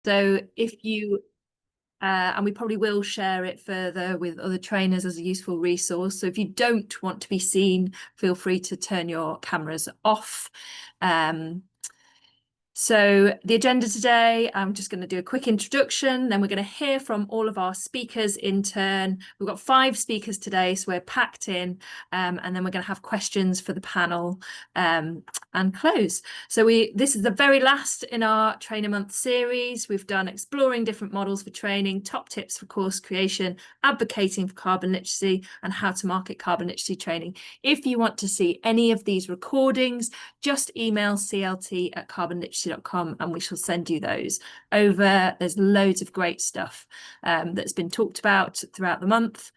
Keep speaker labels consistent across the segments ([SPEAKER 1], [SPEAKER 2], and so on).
[SPEAKER 1] So if you and we probably will share it further with other trainers as a useful resource. So if you don't want to be seen, feel free to turn your cameras off. So the agenda today, I'm just going to do a quick introduction, then we're going to hear from all of our speakers in turn. We've got 5 speakers today, so we're packed in, and then we're going to have questions for the panel and close. So this is the very last in our Trainer Month series. We've done exploring different models for training, top tips for course creation, advocating for carbon literacy, and how to market carbon literacy training. If you want to see any of these recordings, just email clt@carbonliteracy.com and we shall send you those over. There's loads of great stuff that's been talked about throughout the month.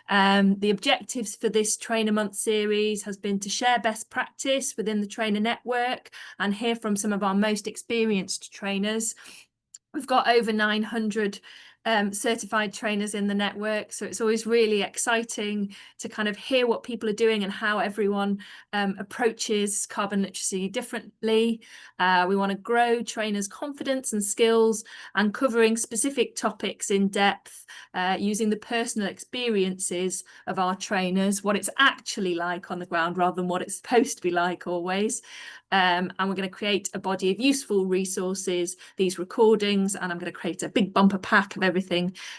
[SPEAKER 1] The objectives for this Trainer Month series has been to share best practice within the trainer network and hear from some of our most experienced trainers. We've got over 900 certified trainers in the network, so it's always really exciting to kind of hear what people are doing and how everyone approaches carbon literacy differently. We want to grow trainers' confidence and skills and covering specific topics in depth using the personal experiences of our trainers, what it's actually like on the ground rather than what it's supposed to be like always. And we're going to create a body of useful resources, these recordings, and I'm going to create a big bumper pack of everything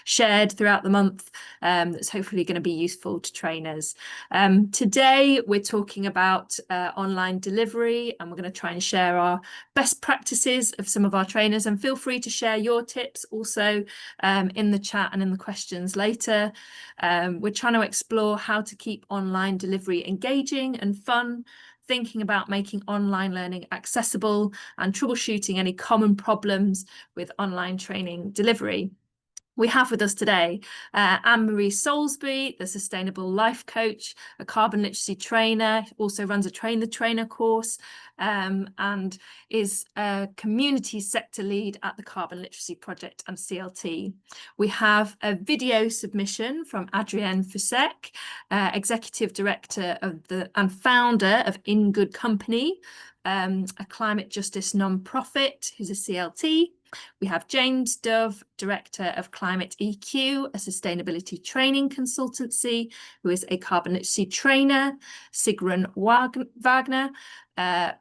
[SPEAKER 1] shared throughout the month that's hopefully going to be useful to trainers. Today we're talking about online delivery, and we're going to try and share our best practices of some of our trainers, and feel free to share your tips also in the chat and in the questions later. We're trying to explore how to keep online delivery engaging and fun, thinking about making online learning accessible and troubleshooting any common problems with online training delivery. We have with us today Anne-Marie Soulsby, the Sustainable Life Coach, a carbon literacy trainer, also runs a Train the Trainer course, and is a community sector lead at the Carbon Literacy Project and CLT. We have a video submission from Adrienne Fusek, Executive Director of and founder of In Good Company, a climate justice non-profit who's a CLT. We have James Dove, Director of Climate EQ, a sustainability training consultancy, who is a carbon literacy trainer. Sigrun Wagner,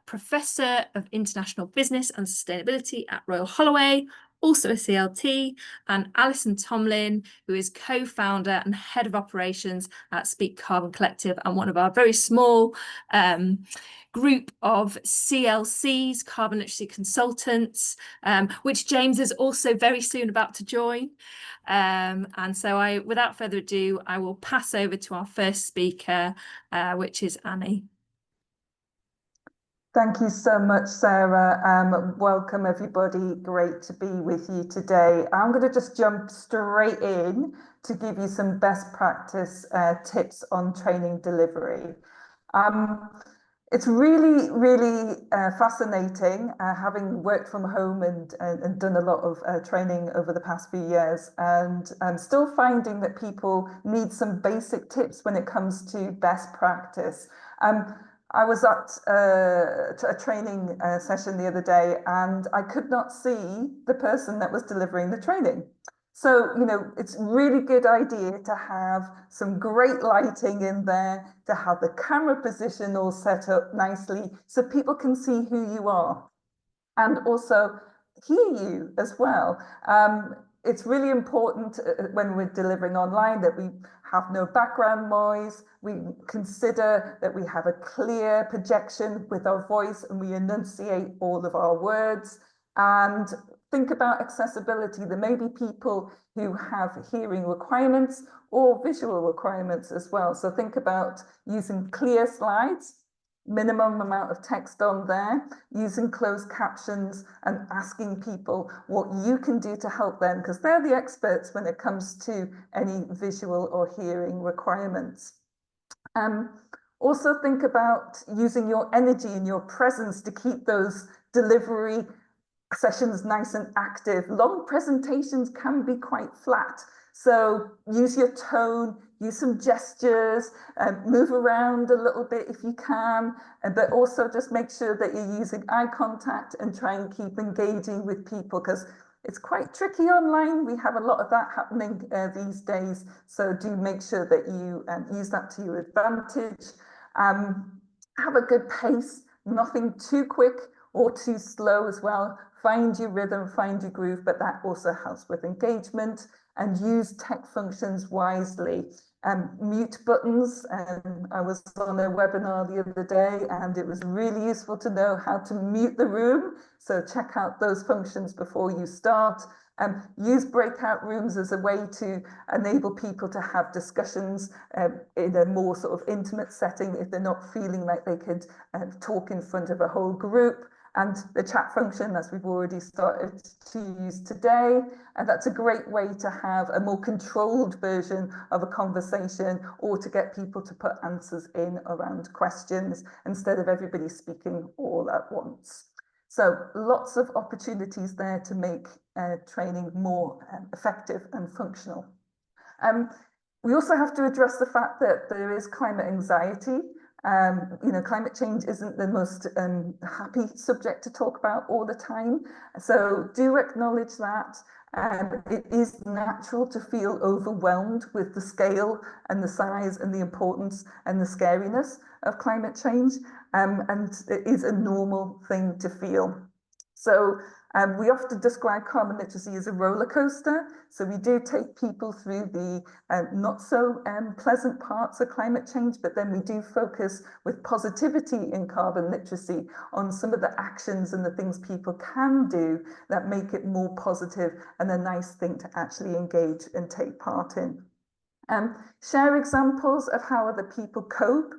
[SPEAKER 1] Professor of International Business and Sustainability at Royal Holloway, also a CLT, and Alison Tomlin, who is co-founder and head of operations at Speak Carbon Collective and one of our very small group of CLCs, carbon literacy consultants, which James is also very soon about to join. And so without further ado, I will pass over to our first speaker, which is Annie.
[SPEAKER 2] Thank you so much, Sarah. Welcome, everybody. Great to be with you today. I'm going to just jump straight in to give you some best practice tips on training delivery. It's really, really fascinating, having worked from home and done a lot of training over the past few years, and I'm still finding that people need some basic tips when it comes to best practice. I was at a training session the other day, and I could not see the person that was delivering the training. So, you know, it's a really good idea to have some great lighting in there, to have the camera position all set up nicely so people can see who you are and also hear you as well. It's really important when we're delivering online that we have no background noise. We consider that we have a clear projection with our voice and we enunciate all of our words. And think about accessibility. There may be people who have hearing requirements or visual requirements as well. So think about using clear slides, minimum amount of text on there, using closed captions and asking people what you can do to help them, because they're the experts when it comes to any visual or hearing requirements. Also think about using your energy and your presence to keep those delivery sessions nice and active. Long presentations can be quite flat. So use your tone, use some gestures, move around a little bit if you can, but also just make sure that you're using eye contact and try and keep engaging with people, because It's quite tricky online. We have a lot of that happening these days. So do make sure that you use that to your advantage. Have a good pace, nothing too quick or too slow as well. Find your rhythm, find your groove, but that also helps with engagement, and use tech functions wisely. Mute buttons. I was on a webinar the other day and it was really useful to know how to mute the room. So check out those functions before you start. Use breakout rooms as a way to enable people to have discussions in a more sort of intimate setting if they're not feeling like they could talk in front of a whole group. And the chat function, as we've already started to use today. And that's a great way to have a more controlled version of a conversation, or to get people to put answers in around questions instead of everybody speaking all at once. So lots of opportunities there to make training more effective and functional. We also have to address the fact that there is climate anxiety. Climate change isn't the most happy subject to talk about all the time. So do acknowledge that. It is natural to feel overwhelmed with the scale and the size and the importance and the scariness of climate change. And it is a normal thing to feel. So we often describe carbon literacy as a roller coaster. So we do take people through the not so pleasant parts of climate change, but then we do focus with positivity in carbon literacy on some of the actions and the things people can do that make it more positive and a nice thing to actually engage and take part in. Share examples of how other people cope.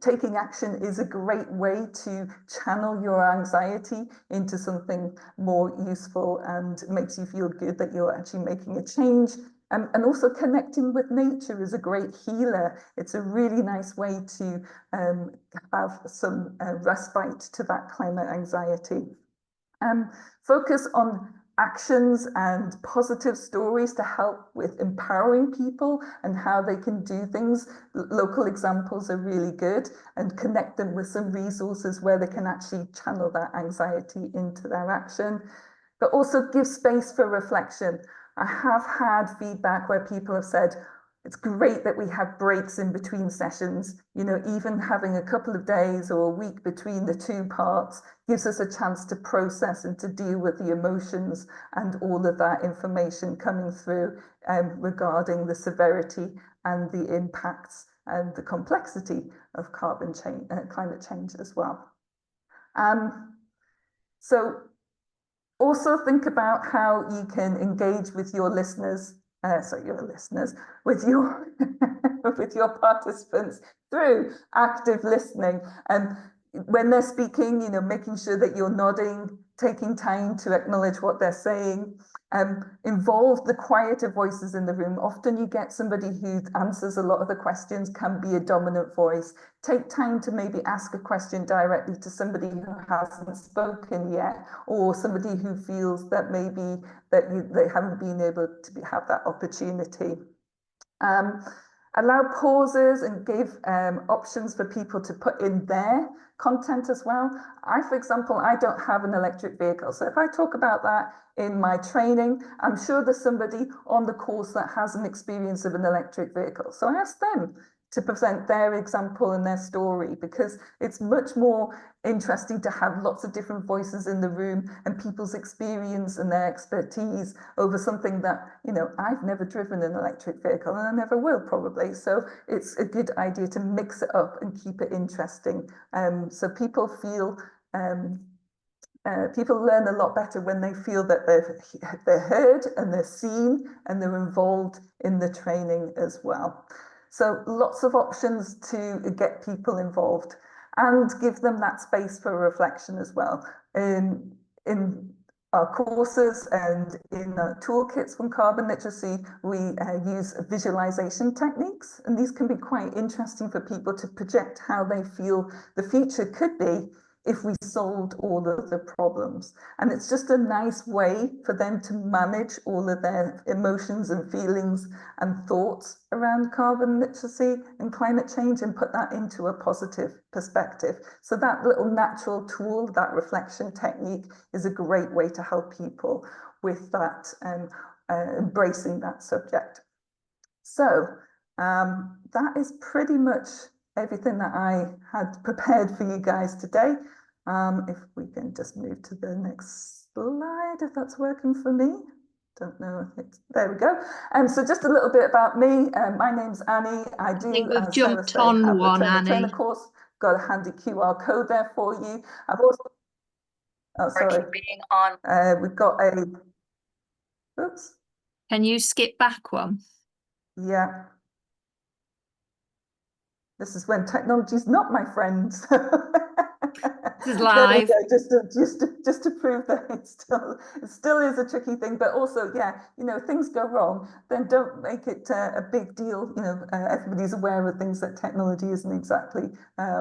[SPEAKER 2] Taking action is a great way to channel your anxiety into something more useful and makes you feel good that you're actually making a change. And also connecting with nature is a great healer. It's a really nice way to have some respite to that climate anxiety. Focus on actions and positive stories to help with empowering people and how they can do things. Local examples are really good, and connect them with some resources where they can actually channel that anxiety into their action. But also give space for reflection. I have had feedback where people have said, it's great that we have breaks in between sessions. You know, even having a couple of days or a week between the two parts gives us a chance to process and to deal with the emotions and all of that information coming through regarding the severity and the impacts and the complexity of climate change as well. So also think about how you can engage with your listeners, with your with your participants through active listening. And when they're speaking, you know, making sure that you're nodding, taking time to acknowledge what they're saying. Involve the quieter voices in the room. Often you get somebody who answers a lot of the questions, can be a dominant voice. Take time to maybe ask a question directly to somebody who hasn't spoken yet, or somebody who feels that maybe they haven't been able to have that opportunity. Allow pauses and give options for people to put in their content as well. For example, I don't have an electric vehicle. So if I talk about that in my training, I'm sure there's somebody on the course that has an experience of an electric vehicle. So I ask them to present their example and their story, because it's much more interesting to have lots of different voices in the room and people's experience and their expertise over something that, you know, I've never driven an electric vehicle and I never will probably. So it's a good idea to mix it up and keep it interesting. So people feel people learn a lot better when they feel that they're heard and they're seen and they're involved in the training as well. So lots of options to get people involved and give them that space for reflection as well. In our courses and in toolkits from carbon literacy, we use visualization techniques, and these can be quite interesting for people to project how they feel the future could be if we solved all of the problems. And it's just a nice way for them to manage all of their emotions and feelings and thoughts around carbon literacy and climate change, and put that into a positive perspective. So that little natural tool, that reflection technique, is a great way to help people. with that and embracing that subject. So that is pretty much everything that I had prepared for you guys today. If we can just move to the next slide, if that's working for me. Don't know if it's, there we go. So just a little bit about me. My name's Annie. I
[SPEAKER 1] think
[SPEAKER 2] do,
[SPEAKER 1] we've
[SPEAKER 2] as Sarah
[SPEAKER 1] jumped
[SPEAKER 2] said,
[SPEAKER 1] on
[SPEAKER 2] have the
[SPEAKER 1] one,
[SPEAKER 2] trainer
[SPEAKER 1] Annie.
[SPEAKER 2] course. Got a handy QR code there for you. I've also, oh, sorry.
[SPEAKER 1] Being on.
[SPEAKER 2] We've got a, oops.
[SPEAKER 1] Can you skip back one?
[SPEAKER 2] Yeah. This is when technology is not my friend.
[SPEAKER 1] This is live.
[SPEAKER 2] There we go, just to prove that it still is a tricky thing, but also, yeah, you know, things go wrong, then don't make it a big deal. You know, everybody's aware of things, that technology isn't exactly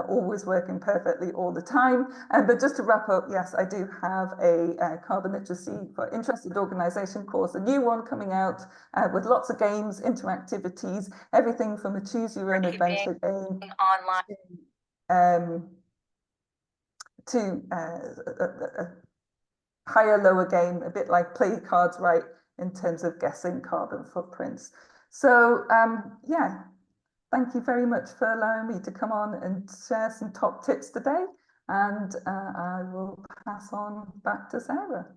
[SPEAKER 2] always working perfectly all the time. But just to wrap up, yes, I do have a carbon literacy for interested organisation course, a new one coming out with lots of games, interactivities, everything from a choose your own adventure game online to a higher lower game, a bit like play your cards right in terms of guessing carbon footprints. So yeah, thank you very much for allowing me to come on and share some top tips today, and I will pass on back to Sarah.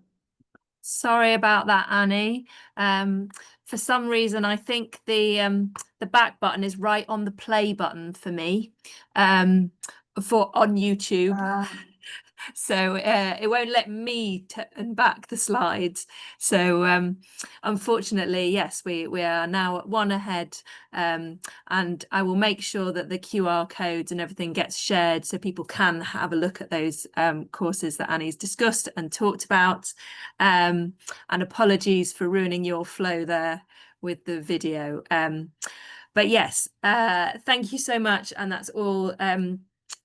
[SPEAKER 1] Sorry about that, Annie. For some reason, I think the back button is right on the play button for me for on YouTube. So it won't let me turn back the slides. So unfortunately, yes, we are now at one ahead, and I will make sure that the QR codes and everything gets shared so people can have a look at those courses that Annie's discussed and talked about. And apologies for ruining your flow there with the video. But yes, thank you so much. And that's all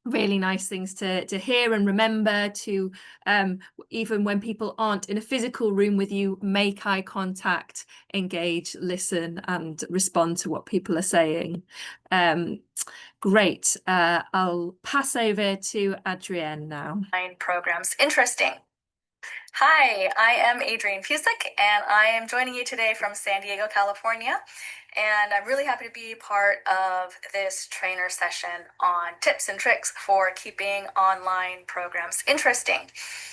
[SPEAKER 1] really nice things to hear and remember to, even when people aren't in a physical room with you, make eye contact, engage, listen, and respond to what people are saying. Great. I'll pass over to Adrienne now.
[SPEAKER 3] Programs. Interesting. Hi, I am Adrienne Fusek, and I am joining you today from San Diego, California. And I'm really happy to be part of this trainer session on tips and tricks for keeping online programs interesting.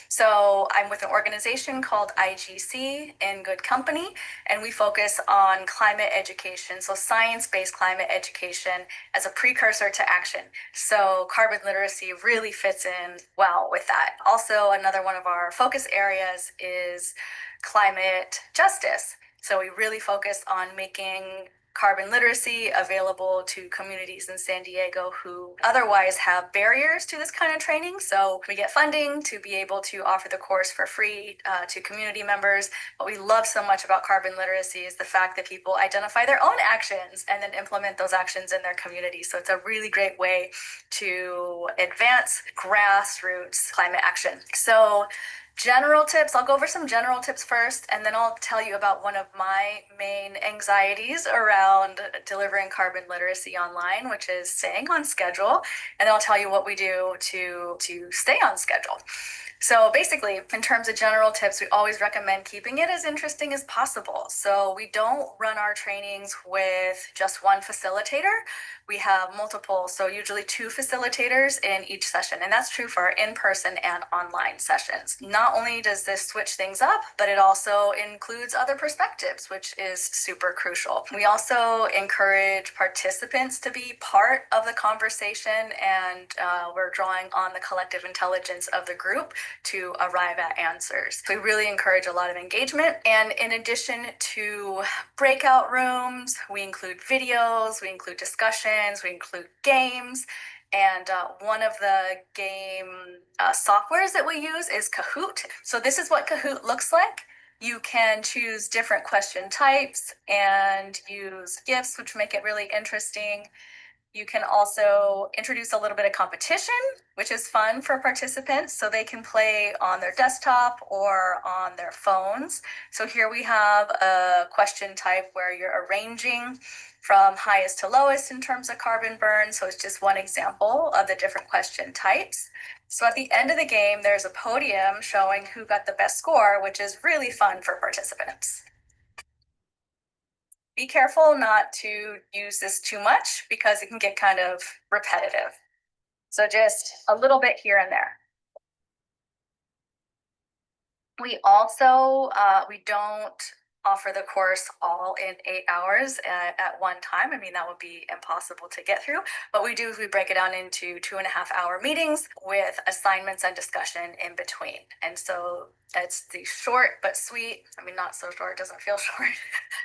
[SPEAKER 3] So I'm with an organization called IGC, In Good Company, and we focus on climate education, so science-based climate education as a precursor to action. So carbon literacy really fits in well with that. Also, another one of our focus areas is climate justice. So we really focus on making carbon literacy available to communities in San Diego who otherwise have barriers to this kind of training. So we get funding to be able to offer the course for free to community members. What we love so much about carbon literacy is the fact that people identify their own actions and then implement those actions in their community. So it's a really great way to advance grassroots climate action. So general tips, I'll go over some general tips first, and then I'll tell you about one of my main anxieties around delivering carbon literacy online, which is staying on schedule. And then I'll tell you what we do to stay on schedule. So basically, in terms of general tips, we always recommend keeping it as interesting as possible. So we don't run our trainings with just one facilitator. We have multiple, so usually 2 facilitators in each session. And that's true for our in-person and online sessions. Not only does this switch things up, but it also includes other perspectives, which is super crucial. We also encourage participants to be part of the conversation, and we're drawing on the collective intelligence of the group to arrive at answers. So we really encourage a lot of engagement. And in addition to breakout rooms, we include videos, we include discussions, we include games. And one of the game softwares that we use is Kahoot. So this is what Kahoot looks like. You can choose different question types and use GIFs, which make it really interesting. You can also introduce a little bit of competition, which is fun for participants, so they can play on their desktop or on their phones. So here we have a question type where you're arranging from highest to lowest in terms of carbon burn. So it's just one example of the different question types. So at the end of the game, there's a podium showing who got the best score, which is really fun for participants. Be careful not to use this too much because it can get kind of repetitive. So just a little bit here and there. We also, we don't offer the course all in 8 hours at one time. I mean, that would be impossible to get through. What we do is we break it down into 2.5-hour meetings with assignments and discussion in between. And so it's the short but sweet, I mean, not so short, doesn't feel short,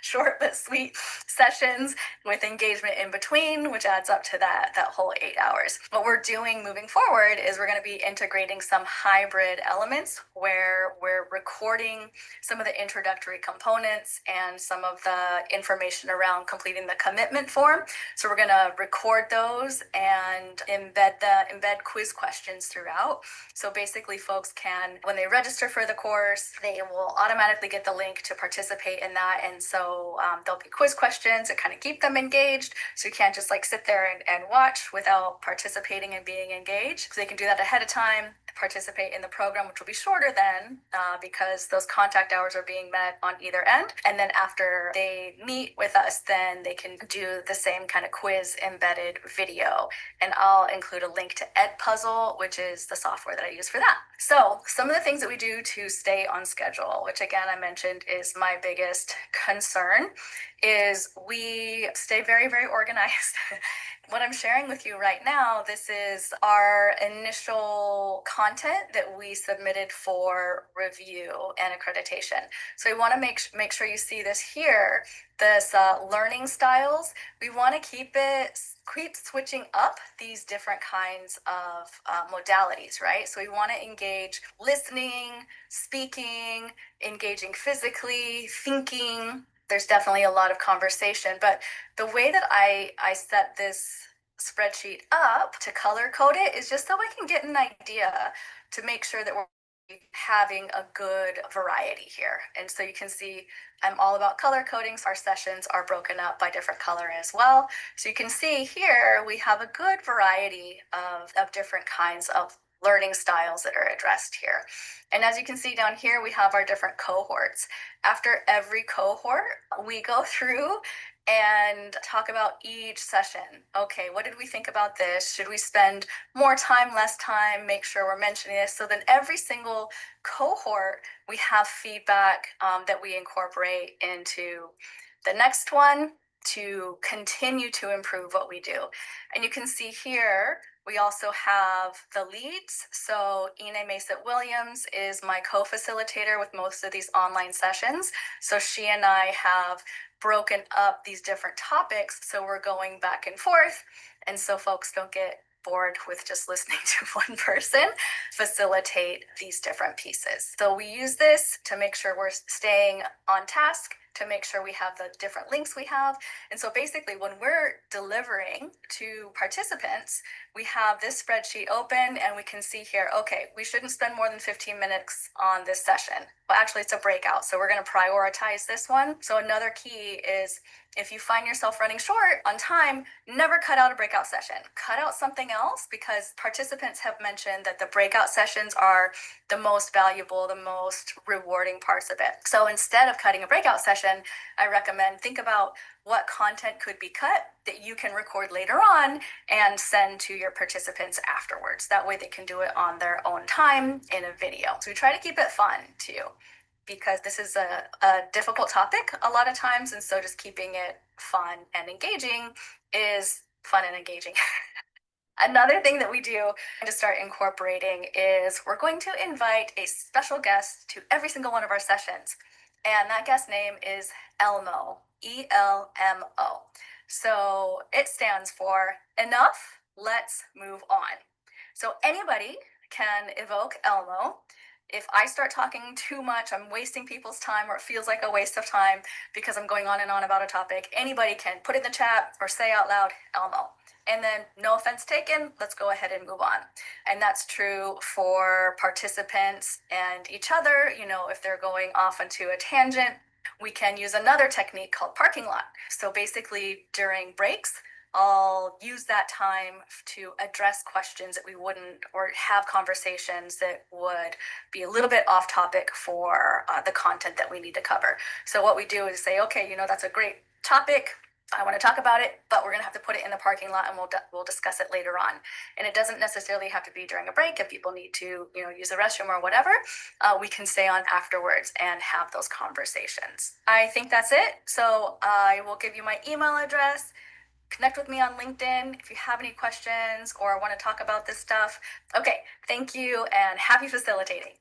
[SPEAKER 3] short but sweet sessions with engagement in between, which adds up to that whole 8 hours. What we're doing moving forward is we're going to be integrating some hybrid elements where we're recording some of the introductory components and some of the information around completing the commitment form. So we're going to record those and embed quiz questions throughout. So basically folks can, when they register for the course, they will automatically get the link to participate in that. And so there'll be quiz questions that kind of keep them engaged. So you can't just like sit there and watch without participating and being engaged. So they can do that ahead of time, participate in the program, which will be shorter then because those contact hours are being met on either end. And then after they meet with us, then they can do the same kind of quiz embedded video. And I'll include a link to Edpuzzle, which is the software that I use for that. So some of the things that we do to stay on schedule, which again, I mentioned is my biggest concern, is we stay very, very organized. What I'm sharing with you right now, this is our initial content that we submitted for review and accreditation. So we want to make sure you see this here, this learning styles. We want to keep switching up these different kinds of modalities, right? So we want to engage listening, speaking, engaging physically, thinking. There's definitely a lot of conversation, but the way that I set this spreadsheet up to color code it is just so I can get an idea to make sure that we're having a good variety here. And so you can see I'm all about color coding. So our sessions are broken up by different color as well. So you can see here we have a good variety of different kinds of learning styles that are addressed here. And as you can see down here, we have our different cohorts. After every cohort, we go through and talk about each session. Okay, what did we think about this? Should we spend more time, less time? Make sure we're mentioning this. So then every single cohort, we have feedback that we incorporate into the next one to continue to improve what we do. And you can see here, we also have the leads. So Ine Mesa-Williams is my co-facilitator with most of these online sessions. So she and I have broken up these different topics. So we're going back and forth. And so folks don't get bored with just listening to one person facilitate these different pieces. So we use this to make sure we're staying on task, to make sure we have the different links we have. And so basically when we're delivering to participants, we have this spreadsheet open and we can see here, okay, we shouldn't spend more than 15 minutes on this session. Well, actually it's a breakout. So we're going to prioritize this one. So another key is if you find yourself running short on time, never cut out a breakout session. Cut out something else because participants have mentioned that the breakout sessions are the most valuable, the most rewarding parts of it. So instead of cutting a breakout session, I recommend think about what content could be cut that you can record later on and send to your participants afterwards. That way they can do it on their own time in a video. So we try to keep it fun too, because this is a difficult topic a lot of times. And so just keeping it fun and engaging is fun and engaging. Another thing that we do to start incorporating is we're going to invite a special guest to every single one of our sessions. And that guest name is ELMO, E-L-M-O. So it stands for Enough, Let's Move On. So anybody can evoke ELMO. If I start talking too much, I'm wasting people's time or it feels like a waste of time because I'm going on and on about a topic, anybody can put it in the chat or say out loud, ELMO. And then no offense taken, let's go ahead and move on. And that's true for participants and each other. You know, if they're going off into a tangent, we can use another technique called parking lot. So basically during breaks, I'll use that time to address questions that we wouldn't, or have conversations that would be a little bit off topic for the content that we need to cover. So what we do is say, okay, that's a great topic. I want to talk about it, but we're going to have to put it in the parking lot, and we'll discuss it later on. And it doesn't necessarily have to be during a break. If people need to, use the restroom or whatever, we can stay on afterwards and have those conversations. I think that's it. So I will give you my email address. Connect with me on LinkedIn if you have any questions or want to talk about this stuff. Okay, thank you and happy facilitating.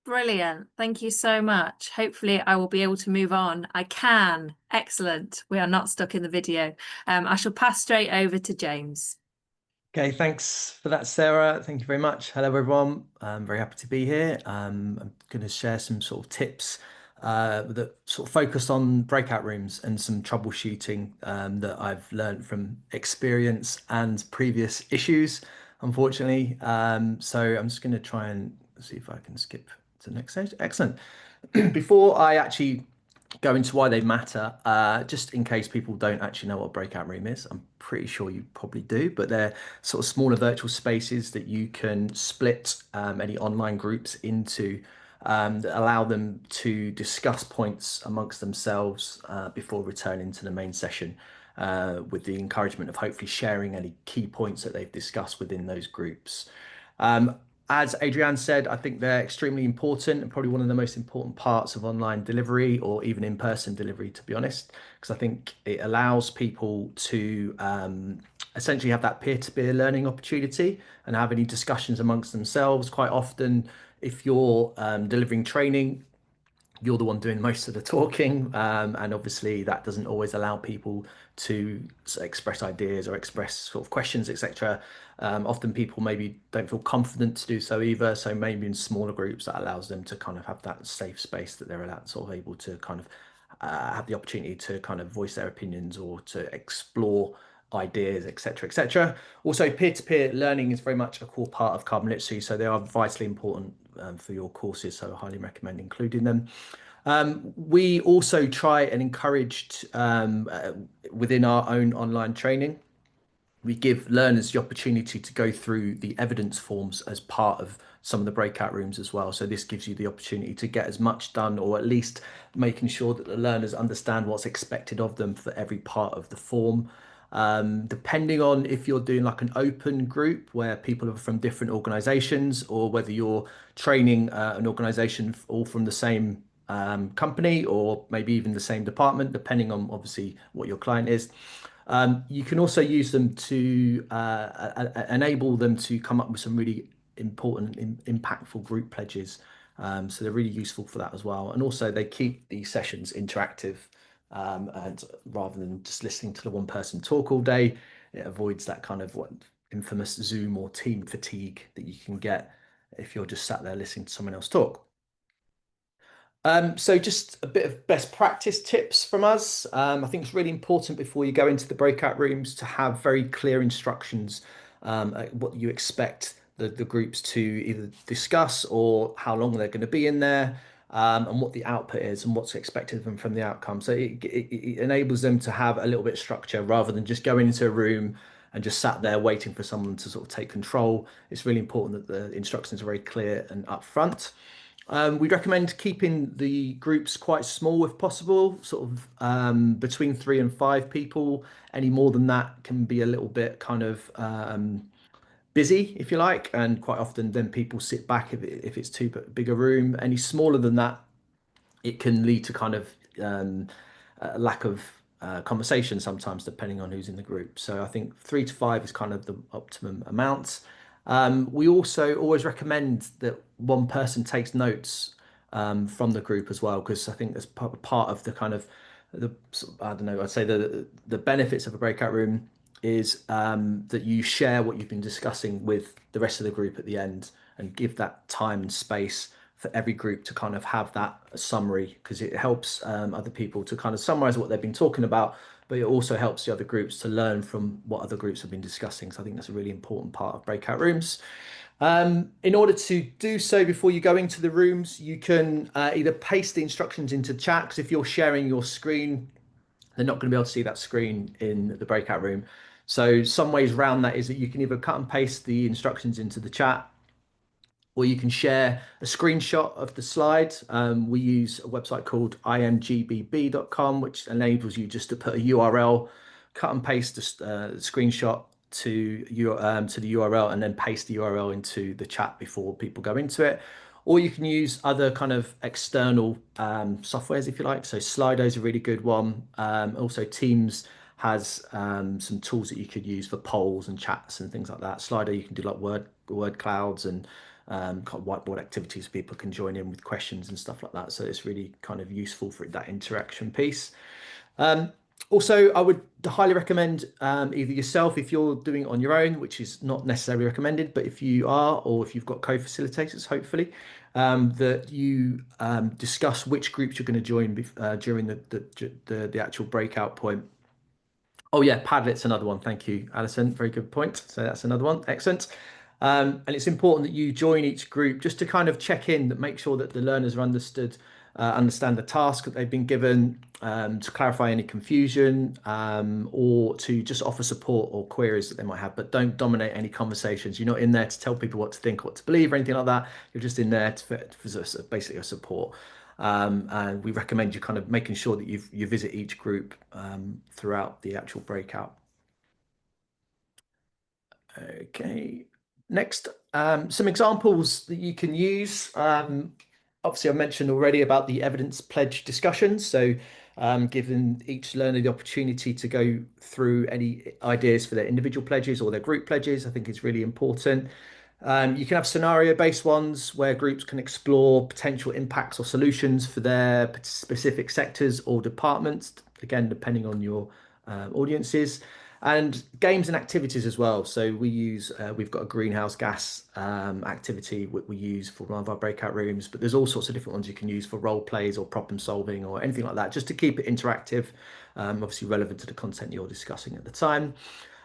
[SPEAKER 1] Brilliant. Thank you so much. Hopefully I will be able to move on. I can. Excellent. We are not stuck in the video. I shall pass straight over to James.
[SPEAKER 4] Okay, thanks for that, Sarah. Thank you very much. Hello, everyone. I'm very happy to be here. I'm going to share some sort of tips that sort of focus on breakout rooms and some troubleshooting that I've learned from experience and previous issues, unfortunately. So I'm just going to try and see if I can skip to the next stage. Excellent. Before I actually go into why they matter, just in case people don't actually know what a breakout room is. I'm pretty sure you probably do, but they're sort of smaller virtual spaces that you can split any online groups into that allow them to discuss points amongst themselves before returning to the main session, with the encouragement of hopefully sharing any key points that they've discussed within those groups. As Adrienne said, I think they're extremely important and probably one of the most important parts of online delivery, or even in-person delivery, to be honest, because I think it allows people to essentially have that peer-to-peer learning opportunity and have any discussions amongst themselves. Quite often, if you're delivering training, you're the one doing most of the talking, and obviously that doesn't always allow people to express ideas or express sort of questions, etc. Often people maybe don't feel confident to do so either, so maybe in smaller groups that allows them to kind of have that safe space that they're allowed, sort of able to kind of have the opportunity to kind of voice their opinions or to explore ideas, etc., etc. Also, peer-to-peer learning is very much a core part of carbon literacy, so they are vitally important for your courses, so I highly recommend including them. We also try and encourage within our own online training, we give learners the opportunity to go through the evidence forms as part of some of the breakout rooms as well. So this gives you the opportunity to get as much done, or at least making sure that the learners understand what's expected of them for every part of the form. Depending on if you're doing like an open group where people are from different organizations, or whether you're training an organization all from the same company, or maybe even the same department, depending on obviously what your client is. You can also use them to enable them to come up with some really important, impactful group pledges. So they're really useful for that as well. And also they keep these sessions interactive, and rather than just listening to the one person talk all day, it avoids that kind of infamous Zoom or team fatigue that you can get if you're just sat there listening to someone else talk. So just a bit of best practice tips from us. I think it's really important before you go into the breakout rooms to have very clear instructions, what you expect the groups to either discuss or how long they're going to be in there, and what the output is and what's expected of them from the outcome. So it enables them to have a little bit of structure rather than just going into a room and just sat there waiting for someone to sort of take control. It's really important that the instructions are very clear and upfront. We'd recommend keeping the groups quite small if possible, sort of between 3 and 5 people. Any more than that can be a little bit kind of busy, if you like, and quite often then people sit back if it's too big a room. Any smaller than that, it can lead to kind of a lack of conversation sometimes, depending on who's in the group. So I think 3 to 5 is kind of the optimum amount. We also always recommend that one person takes notes from the group as well, because I think that's part of the kind of I don't know, I'd say the benefits of a breakout room is that you share what you've been discussing with the rest of the group at the end, and give that time and space for every group to kind of have that summary, because it helps other people to kind of summarize what they've been talking about, but it also helps the other groups to learn from what other groups have been discussing. So I think that's a really important part of breakout rooms. In order to do so before you go into the rooms, you can either paste the instructions into chat, because if you're sharing your screen, they're not going to be able to see that screen in the breakout room. So some ways around that is that you can either cut and paste the instructions into the chat, or you can share a screenshot of the slide. We use a website called imgbb.com, which enables you just to put a URL, cut and paste the screenshot to the URL, and then paste the URL into the chat before people go into it. Or you can use other kind of external softwares, if you like. So Slido is a really good one. Also, Teams has some tools that you could use for polls and chats and things like that. Slido, you can do like word clouds and kind of whiteboard activities. People can join in with questions and stuff like that. So it's really kind of useful for that interaction piece. Also, I would highly recommend either yourself, if you're doing it on your own, which is not necessarily recommended, but if you are, or if you've got co-facilitators, hopefully, that you discuss which groups you're going to join during the actual breakout point. Oh yeah, Padlet's another one. Thank you, Alison. Very good point. So that's another one. Excellent. And it's important that you join each group just to kind of check in, that make sure that the learners are understand the task that they've been given, to clarify any confusion, or to just offer support or queries that they might have, but don't dominate any conversations. You're not in there to tell people what to think, what to believe, or anything like that. You're just in there for basically a support. And we recommend you kind of making sure that you visit each group throughout the actual breakout. Okay, next, some examples that you can use. Obviously, I mentioned already about the evidence pledge discussions. So giving each learner the opportunity to go through any ideas for their individual pledges or their group pledges, I think is really important. You can have scenario-based ones where groups can explore potential impacts or solutions for their specific sectors or departments, again, depending on your audiences. And games and activities as well. So we've got a greenhouse gas activity we use for one of our breakout rooms, but there's all sorts of different ones you can use for role plays or problem solving or anything like that, just to keep it interactive, obviously relevant to the content you're discussing at the time.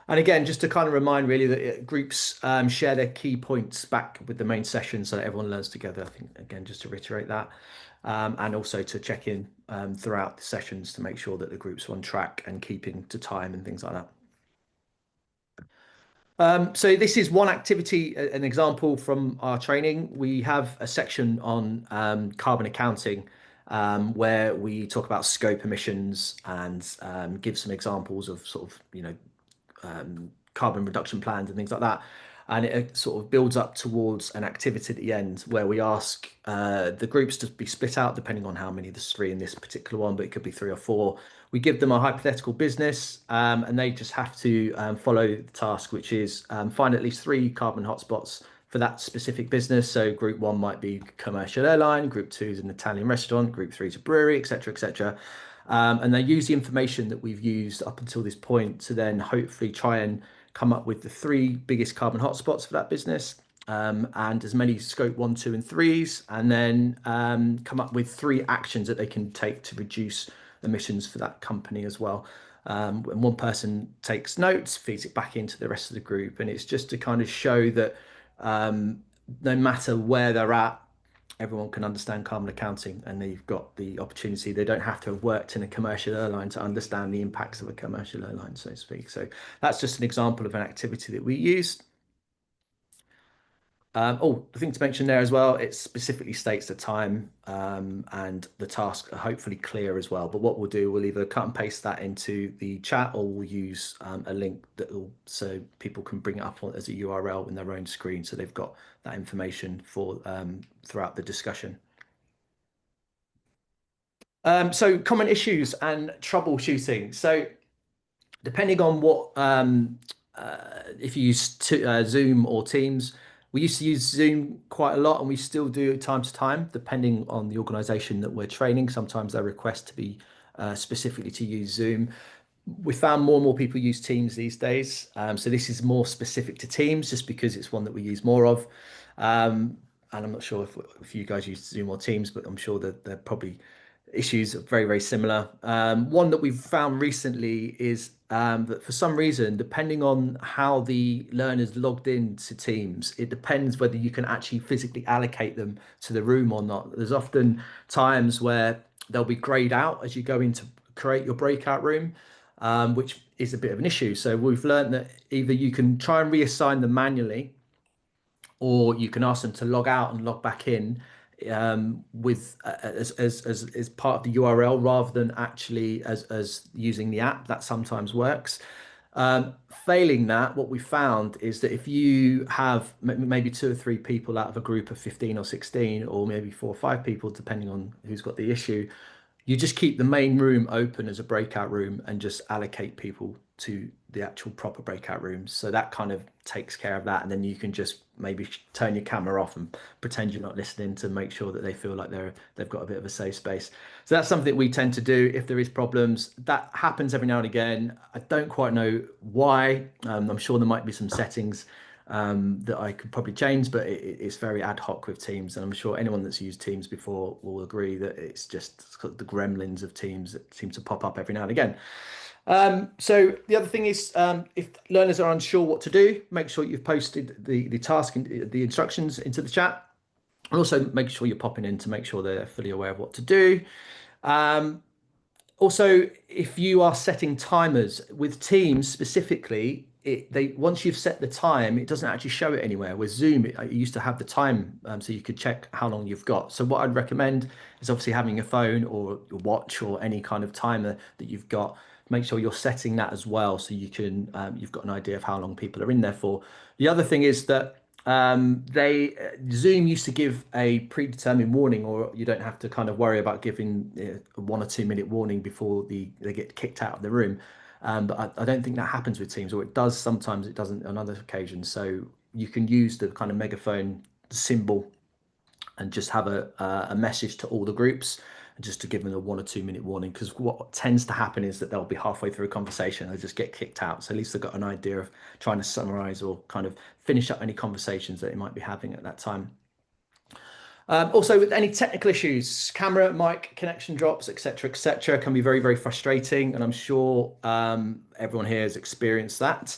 [SPEAKER 4] And again, just to kind of remind really that groups share their key points back with the main session so that everyone learns together. I think, again, just to reiterate that. And also to check in throughout the sessions to make sure that the group's on track and keeping to time and things like that. So this is one activity, an example from our training. We have a section on carbon accounting where we talk about scope emissions and give some examples of sort of, carbon reduction plans and things like that. And it sort of builds up towards an activity at the end where we ask the groups to be split out depending on how many there's three in this particular one, but it could be 3 or 4. We give them a hypothetical business and they just have to follow the task, which is find at least 3 carbon hotspots for that specific business. So group 1 might be commercial airline, group 2 is an Italian restaurant, group 3 is a brewery, etc., etc. And they use the information that we've used up until this point to then hopefully try and come up with the 3 biggest carbon hotspots for that business, and as many scope 1, 2, and 3s, and then come up with 3 actions that they can take to reduce emissions for that company as well. And one person takes notes, feeds it back into the rest of the group, and it's just to kind of show that no matter where they're at, everyone can understand carbon accounting, and they've got the opportunity. They don't have to have worked in a commercial airline to understand the impacts of a commercial airline, so to speak. So that's just an example of an activity that we used. The thing to mention there as well, it specifically states the time and the task are hopefully clear as well. But what we'll do, we'll either cut and paste that into the chat, or we'll use a link so people can bring it up as a URL in their own screen, so they've got that information for throughout the discussion. So common issues and troubleshooting. So depending on what, if you use Zoom or Teams, we used to use Zoom quite a lot, and we still do time to time, depending on the organization that we're training. Sometimes they request to be specifically to use Zoom. We found more and more people use Teams these days. So this is more specific to Teams just because it's one that we use more of. And I'm not sure if you guys use Zoom or Teams, but I'm sure that they're probably issues are very, very similar. One that we've found recently is that for some reason, depending on how the learners logged into Teams, it depends whether you can actually physically allocate them to the room or not. There's often times where they'll be grayed out as you go into create your breakout room, which is a bit of an issue. So we've learned that either you can try and reassign them manually, or you can ask them to log out and log back in with as part of the URL rather than actually as using the app. That sometimes works. Failing that, what we found is that if you have maybe 2 or 3 people out of a group of 15 or 16, or maybe 4 or 5 people, depending on who's got the issue, you just keep the main room open as a breakout room and just allocate people to the actual proper breakout rooms. So that kind of takes care of that. And then you can just maybe turn your camera off and pretend you're not listening to make sure that they feel like they've got a bit of a safe space. So that's something that we tend to do if there is problems. That happens every now and again. I don't quite know why. I'm sure there might be some settings that I could probably change, but it's very ad hoc with Teams, and I'm sure anyone that's used Teams before will agree that it's just the gremlins of Teams that seem to pop up every now and again. So the other thing is, if learners are unsure what to do, make sure you've posted the task and the instructions into the chat, and also make sure you're popping in to make sure they're fully aware of what to do. Also, if you are setting timers with Teams specifically, once you've set the time, it doesn't actually show it anywhere. With Zoom, it used to have the time, so you could check how long you've got. So what I'd recommend is obviously having a phone or your watch or any kind of timer that you've got. Make sure you're setting that as well, so you can you've got an idea of how long people are in there for. The other thing is that Zoom used to give a predetermined warning, or you don't have to kind of worry about giving a 1 or 2 minute warning before they get kicked out of the room. But I don't think that happens with Teams, or it does sometimes, it doesn't on other occasions. So you can use the kind of megaphone symbol and just have a message to all the groups, and just to give them a 1 or 2 minute warning, because what tends to happen is that they'll be halfway through a conversation, they just get kicked out. So at least they've got an idea of trying to summarize or kind of finish up any conversations that they might be having at that time. Also, with any technical issues, camera, mic, connection drops, etc., can be very, very frustrating, and I'm sure everyone here has experienced that.